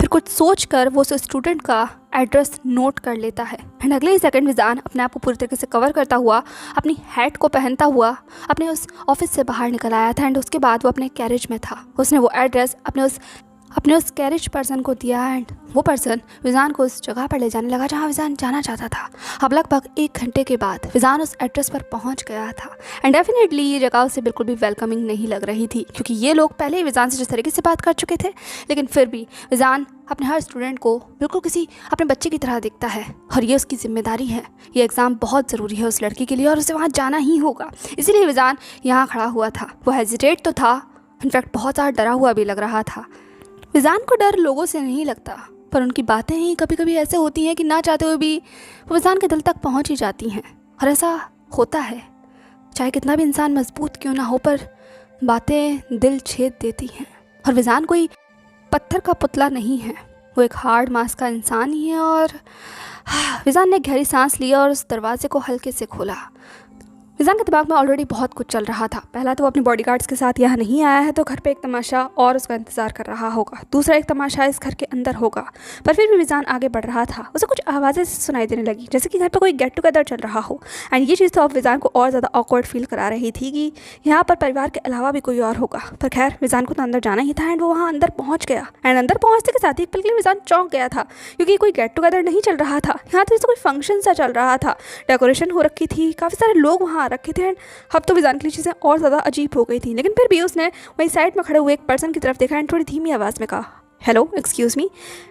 Speaker 1: फिर कुछ सोच कर वो उस स्टूडेंट का एड्रेस नोट कर लेता है एंड अगले ही सेकंड फिजान अपने आप को पूरी तरीके से कवर करता हुआ, अपनी हैट को पहनता हुआ अपने उस ऑफिस से बाहर निकल आया था एंड उसके बाद वो अपने कैरेज में था। उसने वो एड्रेस अपने उस कैरेज पर्सन को दिया एंड वो पर्सन फिजान को उस जगह पर ले जाने लगा जहाँ फिजान जाना चाहता था। अब लगभग 1 घंटे के बाद फिजान उस एड्रेस पर पहुँच गया था एंड डेफिनेटली ये जगह उसे बिल्कुल भी वेलकमिंग नहीं लग रही थी क्योंकि ये लोग पहले ही फिजान से जिस तरीके से बात कर चुके थे, लेकिन फिर भी फिजान अपने हर स्टूडेंट को बिल्कुल किसी अपने बच्चे की तरह दिखता है और ये उसकी जिम्मेदारी है। ये एग्ज़ाम बहुत ज़रूरी है उस लड़की के लिए और उसे वहाँ जाना ही होगा, इसीलिए फिजान यहाँ खड़ा हुआ था। वो हेजिटेट तो था, इनफैक्ट बहुत ज़्यादा डरा हुआ भी लग रहा था। फिजान को डर लोगों से नहीं लगता, पर उनकी बातें ही कभी कभी ऐसे होती हैं कि ना चाहते हुए भी वो फिजान के दिल तक पहुंच ही जाती हैं। और ऐसा होता है, चाहे कितना भी इंसान मजबूत क्यों ना हो, पर बातें दिल छेद देती हैं। और फिजान कोई पत्थर का पुतला नहीं है, वो एक हार्ड मास का इंसान ही है। और फिजान ने गहरी सांस लिया और उस दरवाजे को हल्के से खोला। विजान के दिमाग में ऑलरेडी बहुत कुछ चल रहा था। पहला तो वो अपने बॉडीगार्ड्स के साथ यहाँ नहीं आया है तो घर पे एक तमाशा और उसका इंतजार कर रहा होगा, दूसरा एक तमाशा इस घर के अंदर होगा। पर फिर भी विजान आगे बढ़ रहा था। उसे कुछ आवाज़ें सुनाई देने लगी जैसे कि घर पे कोई गेट टुगेदर चल रहा हो। एंड ये चीज़ तो अब विजान को और ज़्यादा ऑकवर्ड फील करा रही थी कि यहाँ पर परिवार के अलावा भी कोई और होगा। पर खैर विजान को तो अंदर जाना ही था एंड वो वहाँ अंदर पहुँच गया। एंड अंदर पहुँचते के साथ ही एक पल के लिए विजान चौंक गया था क्योंकि कोई गेट टुगेदर नहीं चल रहा था, यहाँ तो कोई फंक्शन सा चल रहा था। डेकोरेशन हो रखी थी, काफ़ी सारे लोग वहाँ आ रखे थे। एंड अब तो विजान के लिए चीज़ें और ज़्यादा अजीब हो गई थी, लेकिन फिर भी उसने वहीं साइड में खड़े हुए एक पर्सन की तरफ देखा एंड थोड़ी धीमी आवाज़ में कहा, हेलो एक्सक्यूज़ मी।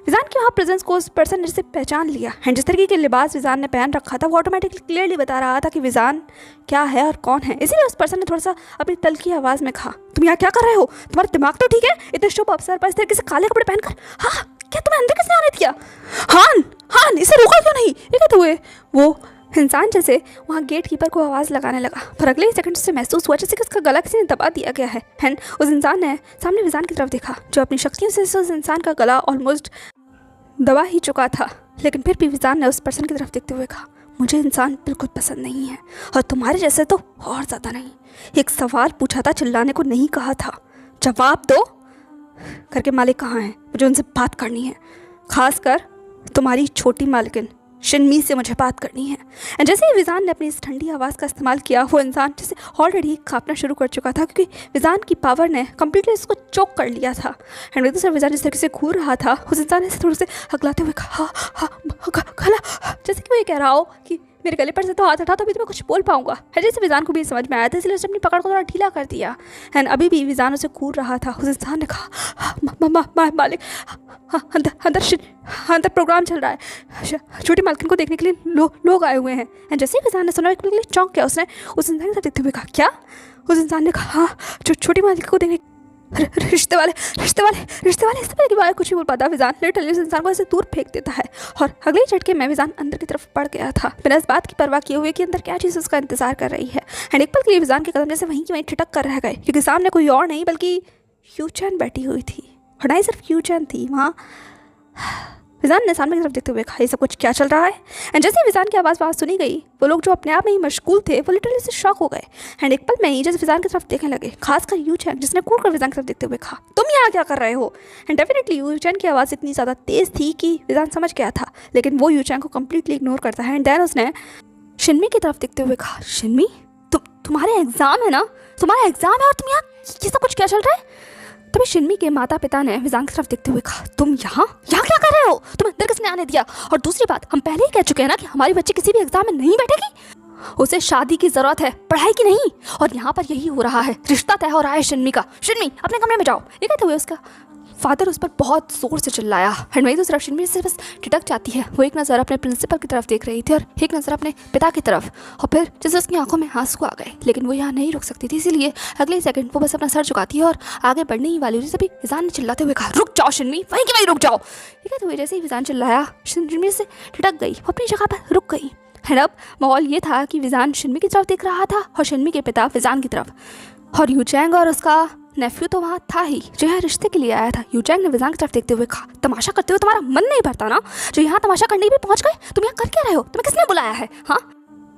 Speaker 1: विजान के वहाँ प्रेजेंस को उस पर्सन ने जैसे पहचान लिया एंड जिस तरीके के लिबास विजान ने पहन रखा था वो ऑटोमेटिकली क्लियरली बता रहा था कि विजान क्या है और कौन है। इसीलिए उस पर्सन ने थोड़ा सा अपनी तल्खी आवाज़ में कहा, तुम यहाँ क्या कर रहे हो? तुम्हारा दिमाग तो ठीक है? इतने शुभ अवसर पर इस तरीके से काले कपड़े पहनकर? हाँ, क्या तुम्हें अंदर किसने आने दिया? हान हान, इसे रोका क्यों नहीं? ये कहते हुए वो इंसान जैसे वहाँ गेट कीपर को आवाज़ लगाने लगा, पर अगले ही सेकंड से महसूस हुआ जैसे कि उसका गला किसी ने दबा दिया गया है। एंड उस इंसान ने सामने विजान की तरफ देखा जो अपनी शक्तियों से उस इंसान का गला ऑलमोस्ट दबा ही चुका था। लेकिन फिर भी विजान ने उस पर्सन की तरफ देखते हुए कहा, मुझे इंसान बिल्कुल पसंद नहीं है और तुम्हारे जैसे तो और ज़्यादा नहीं। एक सवाल पूछा था, चिल्लाने को नहीं कहा था। जवाब दो। घर के मालिक कहाँ हैं? मुझे उनसे बात करनी है, खासकर तुम्हारी छोटी मालकिन शिनमी से मुझे बात करनी है। एंड जैसे ही विजान ने अपनी इस ठंडी आवाज़ का इस्तेमाल किया, वो इंसान जैसे ऑलरेडी कांपना शुरू कर चुका था क्योंकि विजान की पावर ने कम्प्लीटली उसको चोक कर लिया था। एंड वही दूसरा विजान जिस तरीके से घूर रहा था, उस इंसान ने थोड़े से हकलाते हुए कहा, हाँ गला, जैसे कि वो ये कह रहा हो कि मेरे गले पर से तो हाथ हटा तो अभी तो मैं कुछ बोल पाऊंगा। है जैसे विजान को भी समझ में आया था, इसलिए उसने अपनी पकड़ को थोड़ा ढीला कर दिया। एंड अभी भी विजान उसे घूर रहा था। उस इंसान ने कहा, मालिक, अंदर प्रोग्राम चल रहा है, छोटी मालकिन को देखने के लिए लोग आए हुए हैं। एंड जैसे ही विजान ने सुना, एक चौंक गया। उसने उस इंसान से देखते हुए कहा, क्या? उस इंसान ने कहा, हाँ, छोटी मालकिन को देखने रिश्ते वाले इस तरह के बारे कुछ नहीं बोल पाता। विजान लिटरली उस इंसान को ऐसे दूर फेंक देता है और अगले झटके में विजान अंदर की तरफ बढ़ गया था, बिना इस बात की परवाह किए हुए कि अंदर क्या चीज़ उसका इंतजार कर रही है। एंड एक पल के लिए विजान के कदम जैसे वहीं की वहीं ठिठक कर रह गए क्योंकि सामने कोई और नहीं बल्कि यूचैन बैठी हुई थी। और नहीं सिर्फ यूचैन थी वहाँ। विजान ने सामने की तरफ देखते हुए कहा, ये सब कुछ क्या चल रहा है? एंड जैसे ही विजान की आवाज़ सुनी गई, वो लोग जो अपने आप में ही मशगूल थे वो लिटरली से शॉक हो गए। एंड एक पल में ही जैसे विजान की तरफ देखने लगे, खासकर यूचैन जिसने कूद कर विजान की तरफ देखते हुए कहा, तुम यहाँ क्या कर रहे हो? एंड डेफिनेटली यूचैन की आवाज़ इतनी ज़्यादा तेज़ थी कि विजान समझ गया था, लेकिन वो यूचैन को कम्प्लीटली इग्नोर करता है। एंड देन उसने शिनमी की तरफ देखते हुए कहा, शिनमी, तुम्हारे एग्ज़ाम है ना? तुम्हारा एग्ज़ाम है और तुम यहाँ ये सब कुछ क्या चल रहा है? तभी शिनमी के माता पिता ने विजान की तरफ देखते हुए कहा, तुम यहाँ क्या कर रहे हो? तुम्हें अंदर किसने आने दिया? और दूसरी बात, हम पहले ही कह चुके हैं ना कि हमारी बच्ची किसी भी एग्जाम में नहीं बैठेगी। उसे शादी की जरूरत है, पढ़ाई की नहीं। और यहाँ पर यही हो रहा है, रिश्ता तय हो रहा है शिनमी का। शिनमी, अपने कमरे में जाओ। ये कहते हुए उसका फादर उस पर बहुत जोर से चिल्लाया। एंड वही दूसरा शिनमी से बस ठिठक जाती है। वो एक नज़र अपने प्रिंसिपल की तरफ देख रही थी और एक नज़र अपने पिता की तरफ, और फिर जैसे उसकी आंखों में आंसू आ गए। लेकिन वो यहाँ नहीं रुक सकती थी, इसीलिए अगले सेकंड वो बस अपना सर झुकाती है और आगे बढ़ने ही वाली हुई। तभी विजान ने चिल्लाते हुए कहा, रुक जाओ शिनमी, वहीं की वहीं रुक जाओ। ये कहते हुए जैसे ही विजान चिल्लाया, शिनमी से ठिठक गई, वो अपनी जगह पर रुक गई। एंड अब माहौल ये था कि विजान शिनमी की तरफ देख रहा था और शिनमी के पिता विजान की तरफ, और यूचैंग और उसका नेफ्यू तो वहाँ था ही जो यहाँ रिश्ते के लिए आया था। यूचैंग ने विजान की तरफ देखते हुए कहा, तमाशा करते हुए तुम्हारा मन नहीं भरता ना? जो यहाँ तमाशा करने भी पहुँच गए, तुम यहाँ कर क्या रहे हो? तुम्हें किसने बुलाया है? हाँ,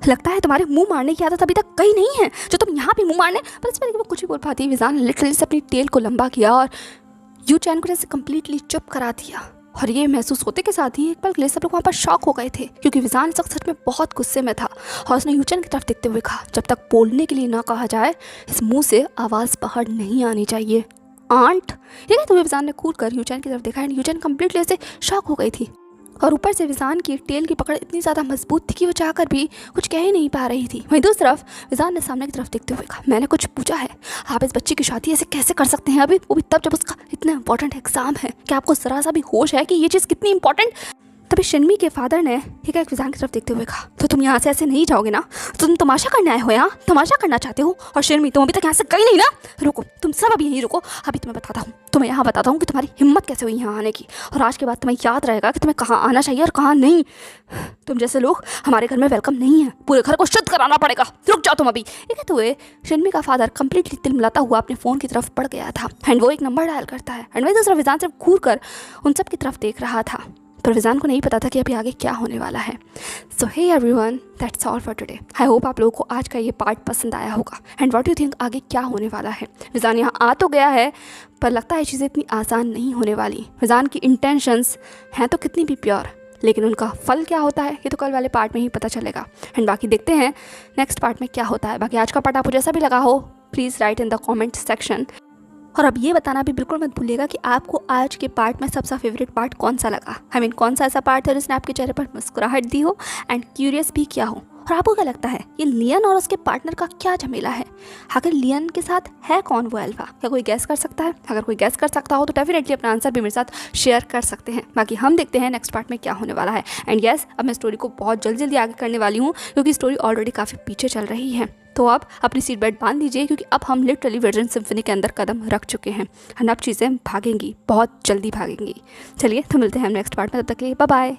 Speaker 1: लगता है तुम्हारे मुंह मारने की आदत अभी तक कहीं नहीं है जो तुम यहाँ भी मुंह मारने। पर इस पर वो कुछ भी बोल पाती। विजान ने लिटरली से अपनी टेल को लंबा किया और यूचैंग को जैसे कम्प्लीटली चुप करा दिया। और ये महसूस होते के साथ ही एक पल के लिए सब लोग वहाँ पर शॉक हो गए थे क्योंकि विजान इस वक्त सच में बहुत गुस्से में था। और उसने यूचैन की तरफ देखते हुए कहा, जब तक बोलने के लिए ना कहा जाए इस मुंह से आवाज़ बाहर नहीं आनी चाहिए। आंट, ये कहते हुए विजान ने कूद कर यूचैन की तरफ देखा एंड यूचैन कम्प्लीटली ऐसे शॉक हो गई थी। और ऊपर से विजान की टेल की पकड़ इतनी ज़्यादा मजबूत थी कि वो चाहकर भी कुछ कह ही नहीं पा रही थी। वहीं दूसरी तरफ विजान ने सामने की तरफ देखते हुए कहा, मैंने कुछ पूछा है, आप इस बच्ची की शादी ऐसे कैसे कर सकते हैं अभी, वो भी तब जब उसका इतना इंपॉर्टेंट एग्जाम है? क्या आपको ज़रा सा भी होश है कि ये चीज़ कितनी इंपॉर्टेंट? तभी शिनमी के फादर ने ठीक है विजान की तरफ देखते हुए कहा, तो तुम यहाँ से ऐसे नहीं जाओगे ना? तो तुम तमाशा करने आए हो, यहाँ तमाशा करना चाहते हो? और शिनमी, तुम अभी तक यहाँ से गई नहीं ना? रुको, तुम सब अभी यहीं रुको, अभी तुम्हें बताता हूँ कि तुम्हारी हिम्मत कैसे हुई यहाँ आने की। और आज के बाद तुम्हें याद रहेगा कि तुम्हें कहाँ आना चाहिए और कहाँ नहीं। तुम जैसे लोग हमारे घर में वेलकम नहीं है, पूरे घर को शुद्ध कराना पड़ेगा। रुक जाओ तुम अभी। ये कहते हुए शिनमी का फादर कम्प्लीटली तिलमिलाता हुआ अपने फ़ोन की तरफ बढ़ गया था। एंड वो एक नंबर डायल करता है एंड वही दूसरा विजान सिर्फ घूर कर उन सब की तरफ देख रहा था। पर विजान को नहीं पता था कि अभी आगे क्या होने वाला है। So hey everyone, that's all for today. I hope आप लोगों को आज का ये पार्ट पसंद आया होगा। एंड व्हाट यू थिंक, आगे क्या होने वाला है? विजान यहाँ आ तो गया है, पर लगता है चीज़ें इतनी आसान नहीं होने वाली। विजान की इंटेंशंस हैं तो कितनी भी प्योर, लेकिन उनका फल क्या होता है ये तो कल वाले पार्ट में ही पता चलेगा। एंड बाकी देखते हैं नेक्स्ट पार्ट में क्या होता है। बाकी आज का पार्ट आपको जैसा भी लगा हो, please write in the comment section. और अब ये बताना भी बिल्कुल मत भूलिएगा कि आपको आज के पार्ट में सबसे फेवरेट पार्ट कौन सा लगा। आई मीन कौन सा ऐसा पार्ट था जिसने आपके चेहरे पर मुस्कुराहट दी हो एंड क्यूरियस भी किया हो। और आपको क्या लगता है ये लियन और उसके पार्टनर का क्या झमेला है? आखिर लियन के साथ है कौन वो अल्फा? क्या कोई गैस कर सकता है? अगर कोई गैस कर सकता हो तो डेफिनेटली अपना आंसर भी मेरे साथ शेयर कर सकते हैं। बाकी हम देखते हैं नेक्स्ट पार्ट में क्या होने वाला है। एंड यस, अब मैं स्टोरी को बहुत जल्दी आगे करने वाली हूँ, क्योंकि स्टोरी ऑलरेडी काफ़ी पीछे चल रही है। तो आप अपनी सीट बेल्ट बांध लीजिए, क्योंकि अब हम लिटरली वर्जन सिम्फनी के अंदर कदम रख चुके हैं। अब चीज़ें भागेंगी, बहुत जल्दी भागेंगी। चलिए तो मिलते हैं नेक्स्ट पार्ट में, तब तक के लिए बाय बाय।